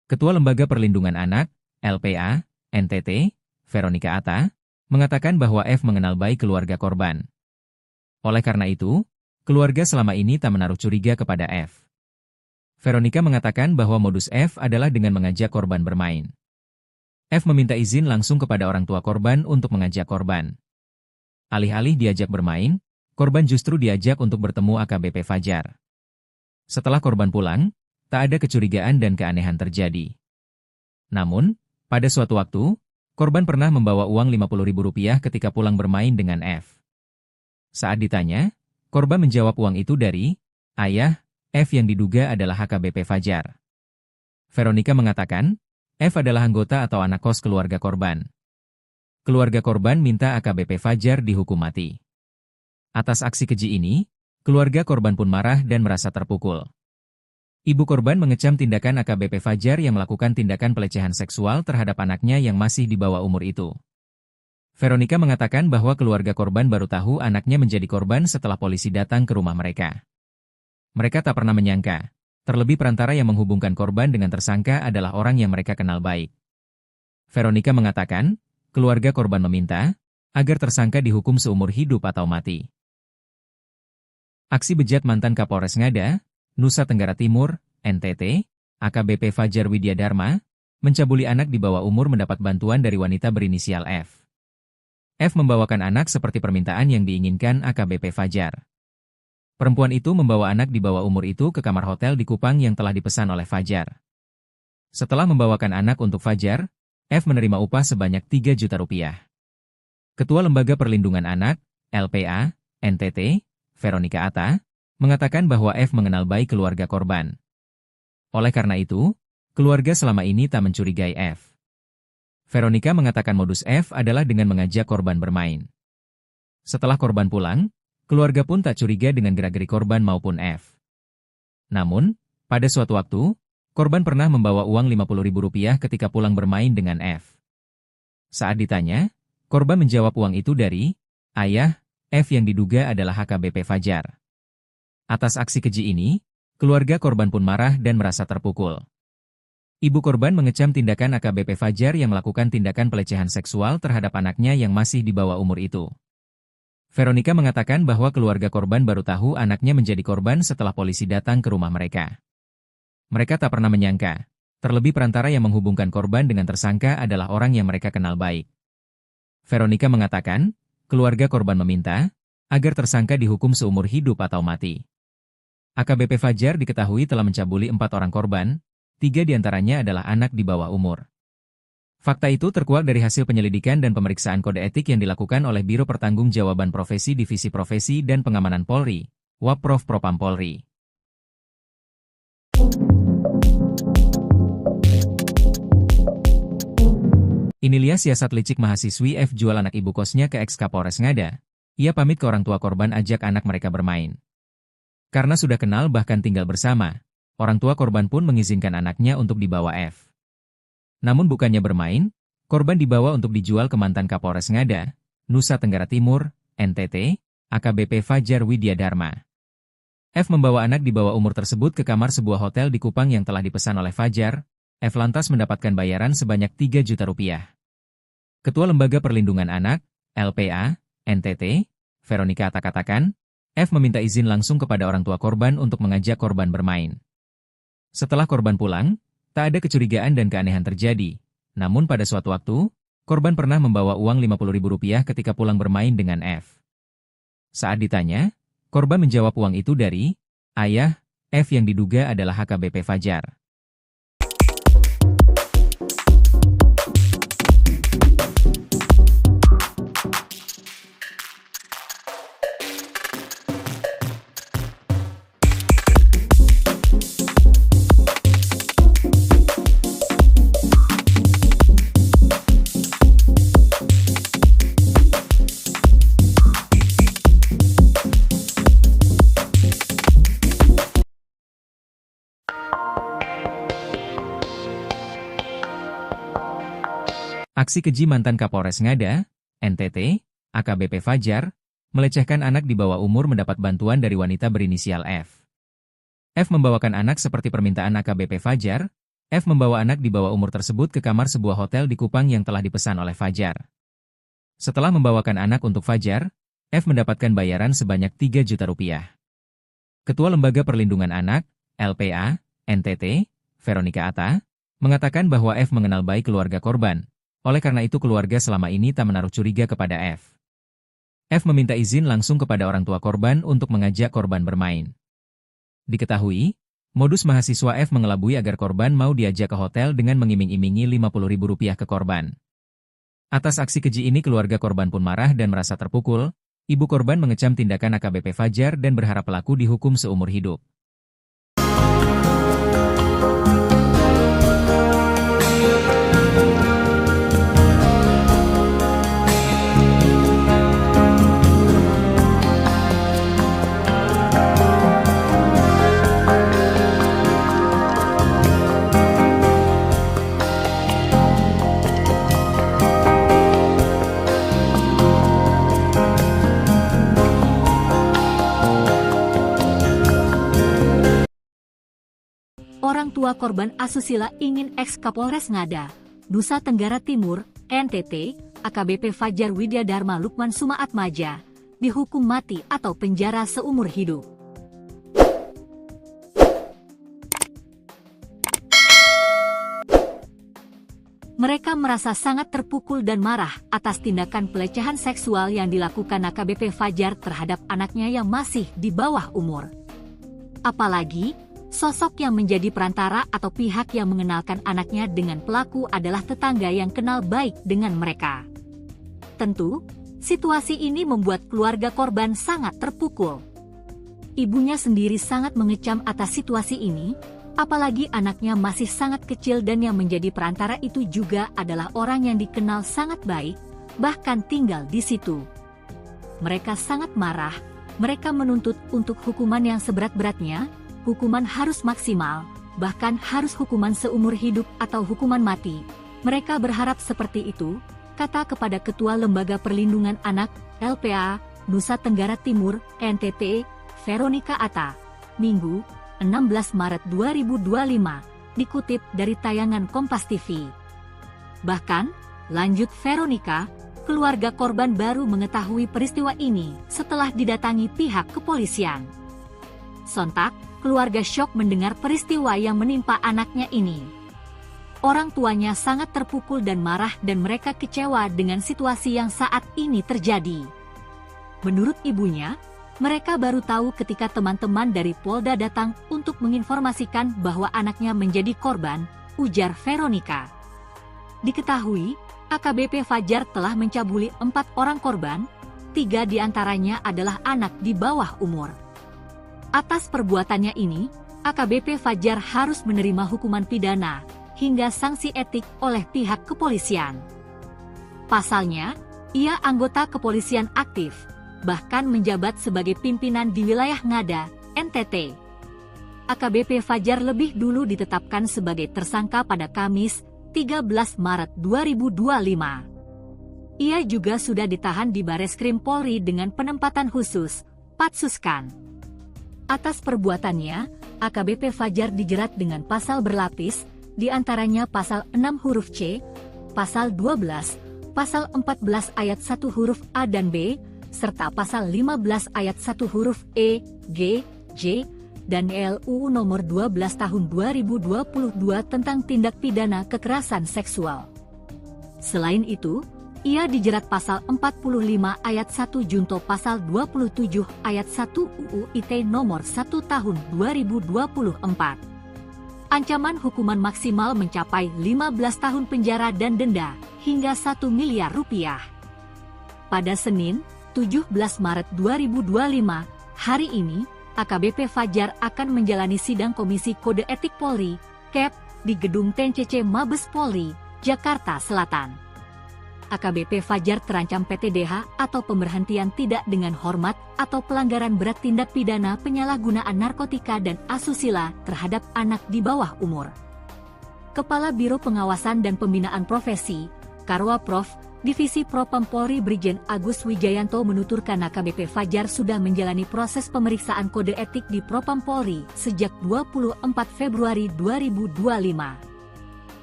Ketua Lembaga Perlindungan Anak, LPA, NTT, Veronica Atta, mengatakan bahwa F mengenal baik keluarga korban. Oleh karena itu, keluarga selama ini tak menaruh curiga kepada F. Veronica mengatakan bahwa modus F adalah dengan mengajak korban bermain. F meminta izin langsung kepada orang tua korban untuk mengajak korban. Alih-alih diajak bermain, korban justru diajak untuk bertemu AKBP Fajar. Setelah korban pulang, tak ada kecurigaan dan keanehan terjadi. Namun, pada suatu waktu, korban pernah membawa uang Rp50.000 ketika pulang bermain dengan F. Saat ditanya, korban menjawab uang itu dari ayah F yang diduga adalah AKBP Fajar. Veronica mengatakan, F adalah anggota atau anak kos keluarga korban. Keluarga korban minta AKBP Fajar dihukum mati. Atas aksi keji ini, keluarga korban pun marah dan merasa terpukul. Ibu korban mengecam tindakan AKBP Fajar yang melakukan tindakan pelecehan seksual terhadap anaknya yang masih di bawah umur itu. Veronica mengatakan bahwa keluarga korban baru tahu anaknya menjadi korban setelah polisi datang ke rumah mereka. Mereka tak pernah menyangka, terlebih perantara yang menghubungkan korban dengan tersangka adalah orang yang mereka kenal baik. Veronica mengatakan, keluarga korban meminta agar tersangka dihukum seumur hidup atau mati. Aksi bejat mantan Kapolres Ngada, Nusa Tenggara Timur, NTT, AKBP Fajar Widya Dharma, mencabuli anak di bawah umur mendapat bantuan dari wanita berinisial F. F membawakan anak seperti permintaan yang diinginkan AKBP Fajar. Perempuan itu membawa anak di bawah umur itu ke kamar hotel di Kupang yang telah dipesan oleh Fajar. Setelah membawakan anak untuk Fajar, F menerima upah sebanyak 3 juta rupiah. Ketua Lembaga Perlindungan Anak, LPA, NTT, Veronica Atta, mengatakan bahwa F mengenal baik keluarga korban. Oleh karena itu, keluarga selama ini tak mencurigai F. Veronica mengatakan modus F adalah dengan mengajak korban bermain. Setelah korban pulang, keluarga pun tak curiga dengan gerak-gerik korban maupun F. Namun, pada suatu waktu, korban pernah membawa uang Rp50.000 ketika pulang bermain dengan F. Saat ditanya, korban menjawab uang itu dari ayah F yang diduga adalah AKBP Fajar. Atas aksi keji ini, keluarga korban pun marah dan merasa terpukul. Ibu korban mengecam tindakan AKBP Fajar yang melakukan tindakan pelecehan seksual terhadap anaknya yang masih di bawah umur itu. Veronica mengatakan bahwa keluarga korban baru tahu anaknya menjadi korban setelah polisi datang ke rumah mereka. Mereka tak pernah menyangka, terlebih perantara yang menghubungkan korban dengan tersangka adalah orang yang mereka kenal baik. Veronica mengatakan, keluarga korban meminta agar tersangka dihukum seumur hidup atau mati. AKBP Fajar diketahui telah mencabuli 4 orang korban, 3 diantaranya adalah anak di bawah umur. Fakta itu terkuak dari hasil penyelidikan dan pemeriksaan kode etik yang dilakukan oleh Biro Pertanggungjawaban Profesi Divisi Profesi dan Pengamanan Polri, Wapprov Propam Polri. Inilah siasat licik mahasiswi F jual anak ibu kosnya ke ex-Kapolres Ngada. Ia pamit ke orang tua korban ajak anak mereka bermain. Karena sudah kenal bahkan tinggal bersama, orang tua korban pun mengizinkan anaknya untuk dibawa F. Namun bukannya bermain, korban dibawa untuk dijual ke mantan Kapolres Ngada, Nusa Tenggara Timur, NTT, AKBP Fajar Widya Dharma. F membawa anak di bawah umur tersebut ke kamar sebuah hotel di Kupang yang telah dipesan oleh Fajar. F lantas mendapatkan bayaran sebanyak 3 juta rupiah. Ketua Lembaga Perlindungan Anak, LPA, NTT, Veronica Atta katakan, F meminta izin langsung kepada orang tua korban untuk mengajak korban bermain. Setelah korban pulang, tak ada kecurigaan dan keanehan terjadi. Namun pada suatu waktu, korban pernah membawa uang Rp50.000 ketika pulang bermain dengan F. Saat ditanya, korban menjawab uang itu dari ayah F yang diduga adalah AKBP Fajar. Aksi keji mantan Kapolres Ngada, NTT, AKBP Fajar, melecehkan anak di bawah umur mendapat bantuan dari wanita berinisial F. F membawakan anak seperti permintaan AKBP Fajar. F membawa anak di bawah umur tersebut ke kamar sebuah hotel di Kupang yang telah dipesan oleh Fajar. Setelah membawakan anak untuk Fajar, F mendapatkan bayaran sebanyak 3 juta rupiah. Ketua Lembaga Perlindungan Anak, LPA, NTT, Veronica Atta, mengatakan bahwa F mengenal baik keluarga korban. Oleh karena itu keluarga selama ini tak menaruh curiga kepada F. F meminta izin langsung kepada orang tua korban untuk mengajak korban bermain. Diketahui, modus mahasiswa F mengelabui agar korban mau diajak ke hotel dengan mengiming-imingi Rp50.000 ke korban. Atas aksi keji ini keluarga korban pun marah dan merasa terpukul. Ibu korban mengecam tindakan AKBP Fajar dan berharap pelaku dihukum seumur hidup. orang tua korban asusila ingin ex-Kapolres Ngada, Nusa Tenggara Timur, NTT, AKBP Fajar Widya Dharma Lukman Sumaatmaja, dihukum mati atau penjara seumur hidup. Mereka merasa sangat terpukul dan marah atas tindakan pelecehan seksual yang dilakukan AKBP Fajar terhadap anaknya yang masih di bawah umur. Apalagi, sosok yang menjadi perantara atau pihak yang mengenalkan anaknya dengan pelaku adalah tetangga yang kenal baik dengan mereka. Tentu, situasi ini membuat keluarga korban sangat terpukul. Ibunya sendiri sangat mengecam atas situasi ini, apalagi anaknya masih sangat kecil dan yang menjadi perantara itu juga adalah orang yang dikenal sangat baik, bahkan tinggal di situ. Mereka sangat marah, mereka menuntut untuk hukuman yang seberat-beratnya, hukuman harus maksimal, bahkan harus hukuman seumur hidup atau hukuman mati. Mereka berharap seperti itu, kata Kepada Ketua Lembaga Perlindungan Anak, LPA, Nusa Tenggara Timur, NTT, Veronica Atta, Minggu, 16 Maret 2025, dikutip dari tayangan Kompas TV. Bahkan, lanjut Veronica, keluarga korban baru mengetahui peristiwa ini setelah didatangi pihak kepolisian. Sontak, keluarga syok mendengar peristiwa yang menimpa anaknya ini. Orang tuanya sangat terpukul dan marah dan mereka kecewa dengan situasi yang saat ini terjadi. Menurut ibunya, mereka baru tahu ketika teman-teman dari Polda datang untuk menginformasikan bahwa anaknya menjadi korban, ujar Veronica. Diketahui, AKBP Fajar telah mencabuli 4 orang korban, 3 diantaranya adalah anak di bawah umur. Atas perbuatannya ini, AKBP Fajar harus menerima hukuman pidana hingga sanksi etik oleh pihak kepolisian. Pasalnya, ia anggota kepolisian aktif, bahkan menjabat sebagai pimpinan di wilayah Ngada, NTT. AKBP Fajar lebih dulu ditetapkan sebagai tersangka pada Kamis, 13 Maret 2025. Ia juga sudah ditahan di Bareskrim Polri dengan penempatan khusus, Patsuskan. Atas perbuatannya, AKBP Fajar dijerat dengan pasal berlapis, diantaranya pasal 6 huruf C, pasal 12, pasal 14 ayat 1 huruf A dan B, serta pasal 15 ayat 1 huruf E, G, J, dan LUU nomor 12 tahun 2022 tentang tindak pidana kekerasan seksual. Selain itu, ia dijerat pasal 45 ayat 1 junto pasal 27 ayat 1 UU ITE nomor 1 tahun 2024. Ancaman hukuman maksimal mencapai 15 tahun penjara dan denda hingga 1 miliar rupiah. Pada Senin, 17 Maret 2025, hari ini, AKBP Fajar akan menjalani sidang Komisi Kode Etik Polri, KEP, di Gedung TNCC Mabes Polri, Jakarta Selatan. AKBP Fajar terancam PTDH atau pemberhentian tidak dengan hormat atau pelanggaran berat tindak pidana penyalahgunaan narkotika dan asusila terhadap anak di bawah umur. Kepala Biro Pengawasan dan Pembinaan Profesi, Karwaprof, Divisi Propam Polri Brigjen Agus Wijayanto menuturkan AKBP Fajar sudah menjalani proses pemeriksaan kode etik di Propam Polri sejak 24 Februari 2025.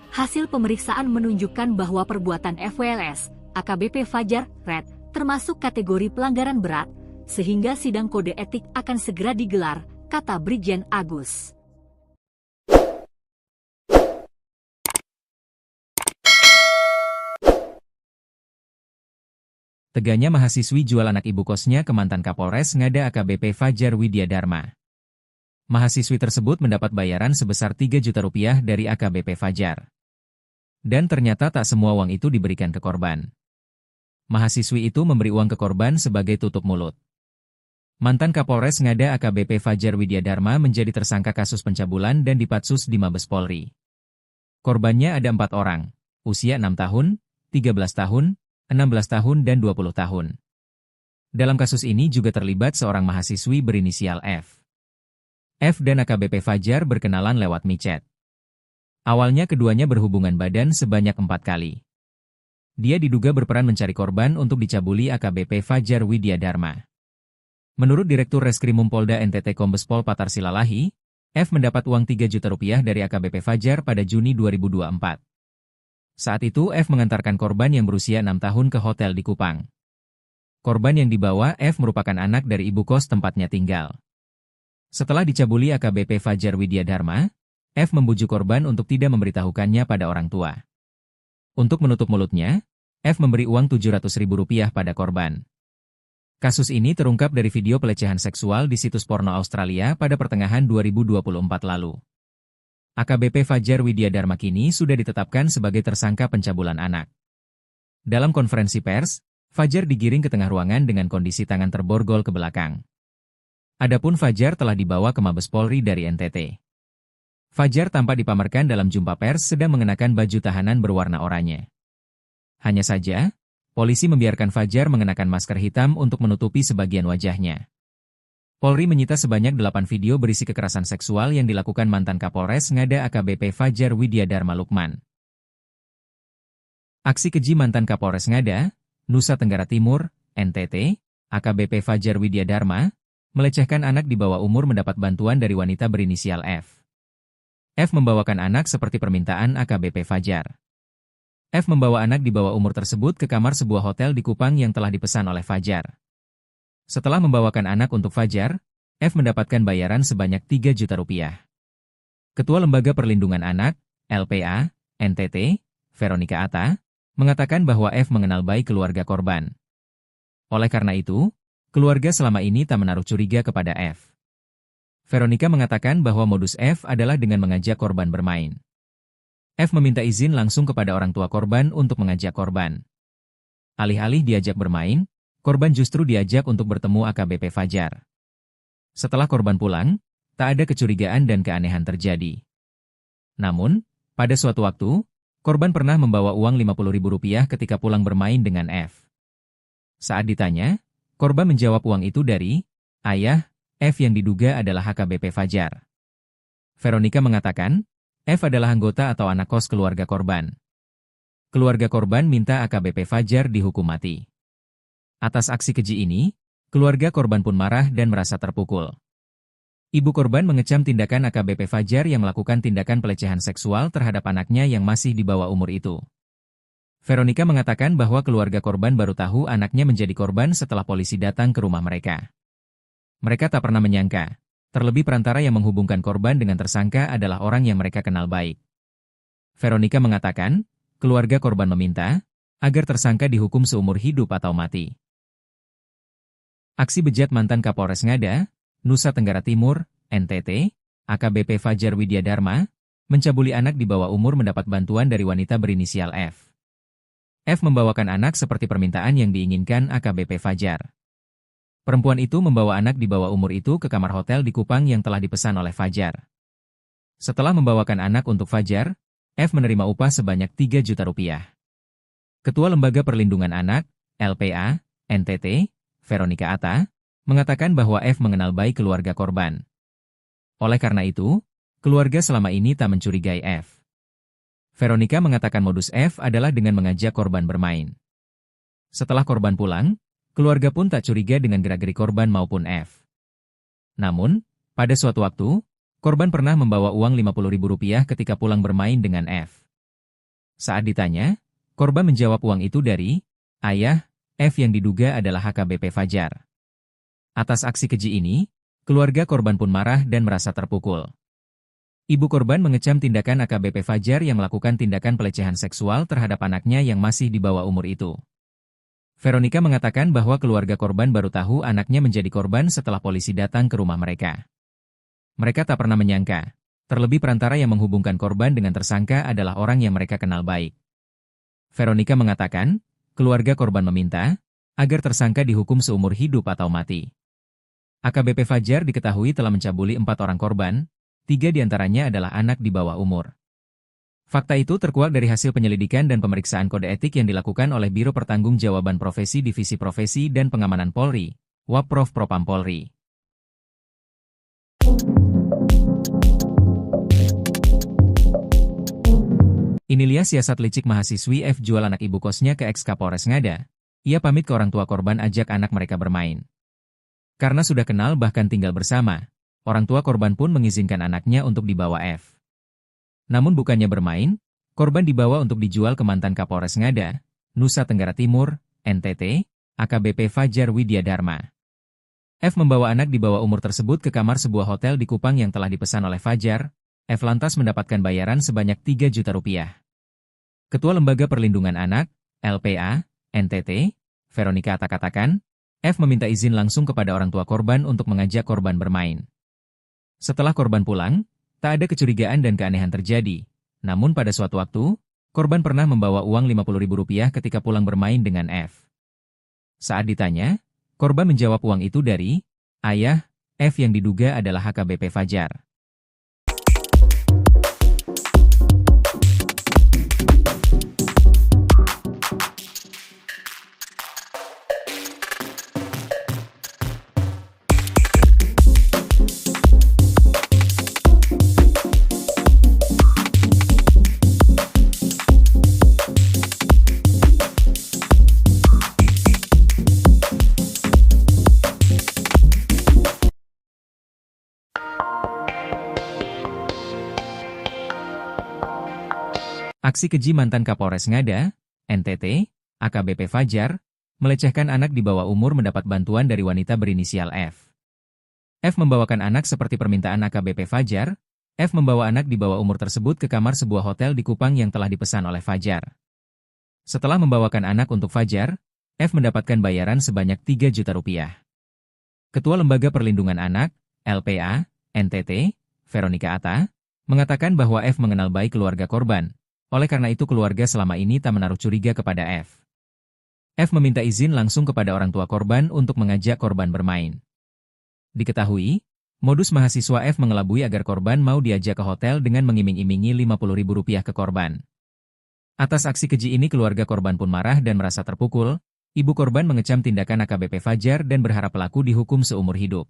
Hasil pemeriksaan menunjukkan bahwa perbuatan FWLS, AKBP Fajar, Red, termasuk kategori pelanggaran berat, sehingga sidang kode etik akan segera digelar, kata Brigjen Agus. Teganya mahasiswi jual anak ibu kosnya ke mantan Kapolres Ngada AKBP Fajar Widya Dharma. Mahasiswi tersebut mendapat bayaran sebesar 3 juta rupiah dari AKBP Fajar. Dan ternyata tak semua uang itu diberikan ke korban. Mahasiswi itu memberi uang ke korban sebagai tutup mulut. Mantan Kapolres Ngada AKBP Fajar Widya Dharma menjadi tersangka kasus pencabulan dan dipatsus di Mabes Polri. Korbannya ada 4 orang, usia 6 tahun, 13 tahun, 16 tahun dan 20 tahun. Dalam kasus ini juga terlibat seorang mahasiswi berinisial F. F dan AKBP Fajar berkenalan lewat micet. Awalnya keduanya berhubungan badan sebanyak 4 kali. Dia diduga berperan mencari korban untuk dicabuli AKBP Fajar Widya Dharma. Menurut Direktur Reskrimum Polda NTT Kombes Pol Patar Silalahi, F mendapat uang 3 juta rupiah dari AKBP Fajar pada Juni 2024. Saat itu F mengantarkan korban yang berusia 6 tahun ke hotel di Kupang. Korban yang dibawa F merupakan anak dari ibu kos tempatnya tinggal. Setelah dicabuli AKBP Fajar Widya Dharma, F membujuk korban untuk tidak memberitahukannya pada orang tua. Untuk menutup mulutnya, F memberi uang Rp700.000 pada korban. Kasus ini terungkap dari video pelecehan seksual di situs porno Australia pada pertengahan 2024 lalu. AKBP Fajar Widya Dharma kini sudah ditetapkan sebagai tersangka pencabulan anak. Dalam konferensi pers, Fajar digiring ke tengah ruangan dengan kondisi tangan terborgol ke belakang. Adapun Fajar telah dibawa ke Mabes Polri dari NTT. Fajar tampak dipamerkan dalam jumpa pers sedang mengenakan baju tahanan berwarna oranye. Hanya saja, polisi membiarkan Fajar mengenakan masker hitam untuk menutupi sebagian wajahnya. Polri menyita sebanyak 8 video berisi kekerasan seksual yang dilakukan mantan Kapolres Ngada AKBP Fajar Widya Dharma Lukman. Aksi keji mantan Kapolres Ngada, Nusa Tenggara Timur, NTT, AKBP Fajar Widya Dharma, melecehkan anak di bawah umur mendapat bantuan dari wanita berinisial F. F membawakan anak seperti permintaan AKBP Fajar. F membawa anak di bawah umur tersebut ke kamar sebuah hotel di Kupang yang telah dipesan oleh Fajar. Setelah membawakan anak untuk Fajar, F mendapatkan bayaran sebanyak 3 juta rupiah. Ketua Lembaga Perlindungan Anak, LPA, NTT, Veronica Atta, mengatakan bahwa F mengenal baik keluarga korban. Oleh karena itu, keluarga selama ini tak menaruh curiga kepada F. Veronica mengatakan bahwa modus F adalah dengan mengajak korban bermain. F meminta izin langsung kepada orang tua korban untuk mengajak korban. Alih-alih diajak bermain, korban justru diajak untuk bertemu AKBP Fajar. Setelah korban pulang, tak ada kecurigaan dan keanehan terjadi. Namun, pada suatu waktu, korban pernah membawa uang Rp50.000 ketika pulang bermain dengan F. Saat ditanya, korban menjawab uang itu dari ayah F yang diduga adalah AKBP Fajar. Veronica mengatakan, F adalah anggota atau anak kos keluarga korban. Keluarga korban minta AKBP Fajar dihukum mati. Atas aksi keji ini, keluarga korban pun marah dan merasa terpukul. Ibu korban mengecam tindakan AKBP Fajar yang melakukan tindakan pelecehan seksual terhadap anaknya yang masih di bawah umur itu. Veronica mengatakan bahwa keluarga korban baru tahu anaknya menjadi korban setelah polisi datang ke rumah mereka. Mereka tak pernah menyangka, terlebih perantara yang menghubungkan korban dengan tersangka adalah orang yang mereka kenal baik. Veronica mengatakan, keluarga korban meminta agar tersangka dihukum seumur hidup atau mati. Aksi bejat mantan Kapolres Ngada, Nusa Tenggara Timur, NTT, AKBP Fajar Widya Dharma, mencabuli anak di bawah umur mendapat bantuan dari wanita berinisial F. F membawakan anak seperti permintaan yang diinginkan AKBP Fajar. Perempuan itu membawa anak di bawah umur itu ke kamar hotel di Kupang yang telah dipesan oleh Fajar. Setelah membawakan anak untuk Fajar, F menerima upah sebanyak 3 juta rupiah. Ketua Lembaga Perlindungan Anak, LPA, NTT, Veronica Atta, mengatakan bahwa F mengenal baik keluarga korban. Oleh karena itu, keluarga selama ini tak mencurigai F. Veronica mengatakan modus F adalah dengan mengajak korban bermain. Setelah korban pulang, keluarga pun tak curiga dengan gerak-gerik korban maupun F. Namun, pada suatu waktu, korban pernah membawa uang Rp50.000 ketika pulang bermain dengan F. Saat ditanya, korban menjawab uang itu dari ayah F yang diduga adalah AKBP Fajar. Atas aksi keji ini, keluarga korban pun marah dan merasa terpukul. Ibu korban mengecam tindakan AKBP Fajar yang melakukan tindakan pelecehan seksual terhadap anaknya yang masih di bawah umur itu. Veronica mengatakan bahwa keluarga korban baru tahu anaknya menjadi korban setelah polisi datang ke rumah mereka. Mereka tak pernah menyangka, terlebih perantara yang menghubungkan korban dengan tersangka adalah orang yang mereka kenal baik. Veronica mengatakan, keluarga korban meminta agar tersangka dihukum seumur hidup atau mati. AKBP Fajar diketahui telah mencabuli 4 orang korban, 3 diantaranya adalah anak di bawah umur. Fakta itu terkuak dari hasil penyelidikan dan pemeriksaan kode etik yang dilakukan oleh Biro Pertanggungjawaban Profesi Divisi Profesi dan Pengamanan Polri, Wapprov Propam Polri. Inilah siasat licik mahasiswi F jual anak ibu kosnya ke ex-Kapolres Ngada. Ia pamit ke orang tua korban ajak anak mereka bermain. Karena sudah kenal bahkan tinggal bersama, orang tua korban pun mengizinkan anaknya untuk dibawa F. Namun bukannya bermain, korban dibawa untuk dijual ke mantan Kapolres Ngada, Nusa Tenggara Timur, NTT, AKBP Fajar Widya Dharma. F membawa anak di bawah umur tersebut ke kamar sebuah hotel di Kupang yang telah dipesan oleh Fajar. F lantas mendapatkan bayaran sebanyak 3 juta rupiah. Ketua Lembaga Perlindungan Anak, LPA, NTT, Veronica Atta katakan, F meminta izin langsung kepada orang tua korban untuk mengajak korban bermain. Setelah korban pulang, tak ada kecurigaan dan keanehan terjadi. Namun pada suatu waktu, korban pernah membawa uang Rp50.000 ketika pulang bermain dengan F. Saat ditanya, korban menjawab uang itu dari ayah F yang diduga adalah AKBP Fajar. Aksi keji mantan Kapolres Ngada, NTT, AKBP Fajar, melecehkan anak di bawah umur mendapat bantuan dari wanita berinisial F. F membawakan anak seperti permintaan AKBP Fajar. F membawa anak di bawah umur tersebut ke kamar sebuah hotel di Kupang yang telah dipesan oleh Fajar. Setelah membawakan anak untuk Fajar, F mendapatkan bayaran sebanyak 3 juta rupiah. Ketua Lembaga Perlindungan Anak, LPA, NTT, Veronica Atta, mengatakan bahwa F mengenal baik keluarga korban. Oleh karena itu keluarga selama ini tak menaruh curiga kepada F. F meminta izin langsung kepada orang tua korban untuk mengajak korban bermain. Diketahui, modus mahasiswa F mengelabui agar korban mau diajak ke hotel dengan mengiming-imingi Rp50.000 ke korban. Atas aksi keji ini keluarga korban pun marah dan merasa terpukul. Ibu korban mengecam tindakan AKBP Fajar dan berharap pelaku dihukum seumur hidup.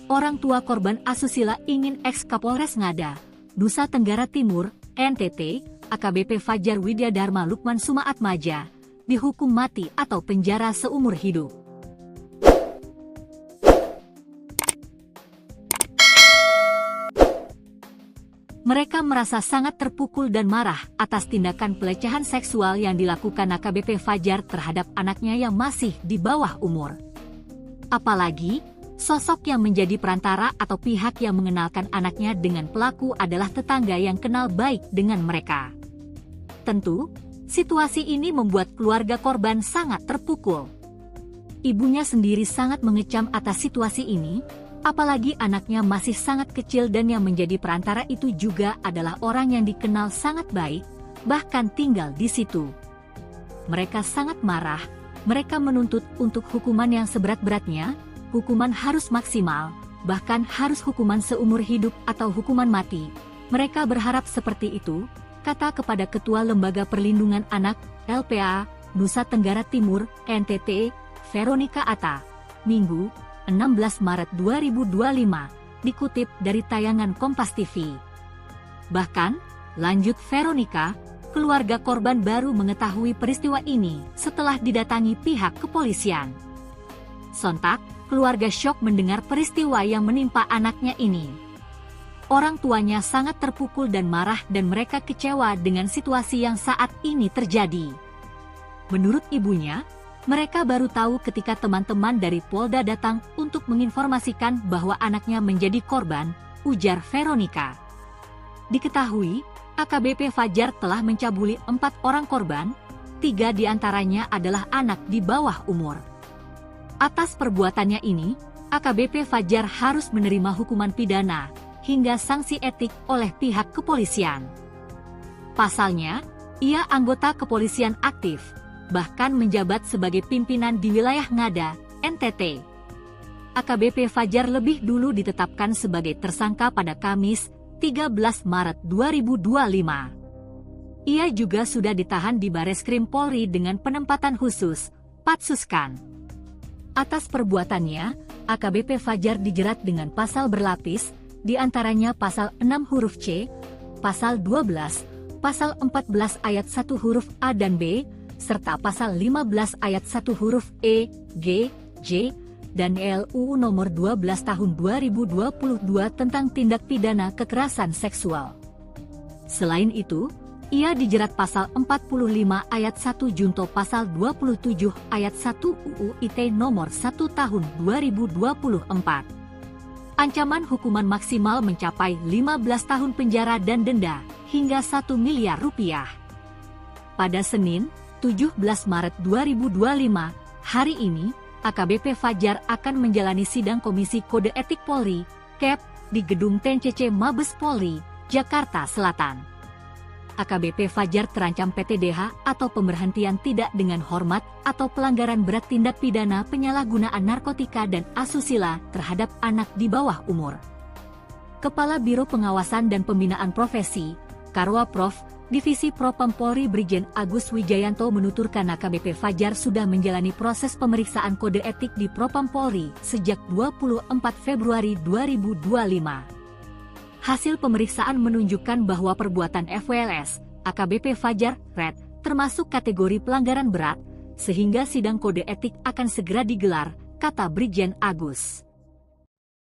Orang tua korban asusila ingin eks-Kapolres Ngada, Nusa Tenggara Timur, NTT, AKBP Fajar Widya Dharma Lukman Sumaatmaja, dihukum mati atau penjara seumur hidup. Mereka merasa sangat terpukul dan marah atas tindakan pelecehan seksual yang dilakukan AKBP Fajar terhadap anaknya yang masih di bawah umur. Apalagi, sosok yang menjadi perantara atau pihak yang mengenalkan anaknya dengan pelaku adalah tetangga yang kenal baik dengan mereka. Tentu, situasi ini membuat keluarga korban sangat terpukul. Ibunya sendiri sangat mengecam atas situasi ini, apalagi anaknya masih sangat kecil dan yang menjadi perantara itu juga adalah orang yang dikenal sangat baik, bahkan tinggal di situ. Mereka sangat marah, mereka menuntut untuk hukuman yang seberat-beratnya. Hukuman harus maksimal, bahkan harus hukuman seumur hidup atau hukuman mati. Mereka berharap seperti itu, kata kepada Ketua Lembaga Perlindungan Anak, LPA, Nusa Tenggara Timur, NTT, Veronica Atta, Minggu, 16 Maret 2025, dikutip dari tayangan Kompas TV. Bahkan, lanjut Veronica, keluarga korban baru mengetahui peristiwa ini setelah didatangi pihak kepolisian. Sontak, keluarga syok mendengar peristiwa yang menimpa anaknya ini. Orang tuanya sangat terpukul dan marah dan mereka kecewa dengan situasi yang saat ini terjadi. Menurut ibunya, mereka baru tahu ketika teman-teman dari Polda datang untuk menginformasikan bahwa anaknya menjadi korban, ujar Veronica. Diketahui, AKBP Fajar telah mencabuli 4 orang korban, 3 diantaranya adalah anak di bawah umur. Atas perbuatannya ini, AKBP Fajar harus menerima hukuman pidana hingga sanksi etik oleh pihak kepolisian. Pasalnya, ia anggota kepolisian aktif, bahkan menjabat sebagai pimpinan di wilayah Ngada, NTT. AKBP Fajar lebih dulu ditetapkan sebagai tersangka pada Kamis, 13 Maret 2025. Ia juga sudah ditahan di Bareskrim Polri dengan penempatan khusus, Patsuskan. Atas perbuatannya, AKBP Fajar dijerat dengan pasal berlapis, di antaranya pasal 6 huruf C, pasal 12, pasal 14 ayat 1 huruf A dan B, serta pasal 15 ayat 1 huruf E, G, J, dan LUU nomor 12 tahun 2022 tentang tindak pidana kekerasan seksual. Selain itu, ia dijerat pasal 45 ayat 1 junto pasal 27 ayat 1 UU ITE nomor 1 tahun 2024. Ancaman hukuman maksimal mencapai 15 tahun penjara dan denda hingga 1 miliar rupiah. Pada Senin, 17 Maret 2025, hari ini, AKBP Fajar akan menjalani sidang Komisi Kode Etik Polri, KEP, di Gedung TNCC Mabes Polri, Jakarta Selatan. AKBP Fajar terancam PTDH atau pemberhentian tidak dengan hormat atau pelanggaran berat tindak pidana penyalahgunaan narkotika dan asusila terhadap anak di bawah umur. Kepala Biro Pengawasan dan Pembinaan Profesi, Karwaprof, Divisi Propam Polri Brigjen Agus Wijayanto menuturkan AKBP Fajar sudah menjalani proses pemeriksaan kode etik di Propam Polri sejak 24 Februari 2025. Hasil pemeriksaan menunjukkan bahwa perbuatan FWLS, AKBP Fajar, Red, termasuk kategori pelanggaran berat, sehingga sidang kode etik akan segera digelar, kata Brigjen Agus.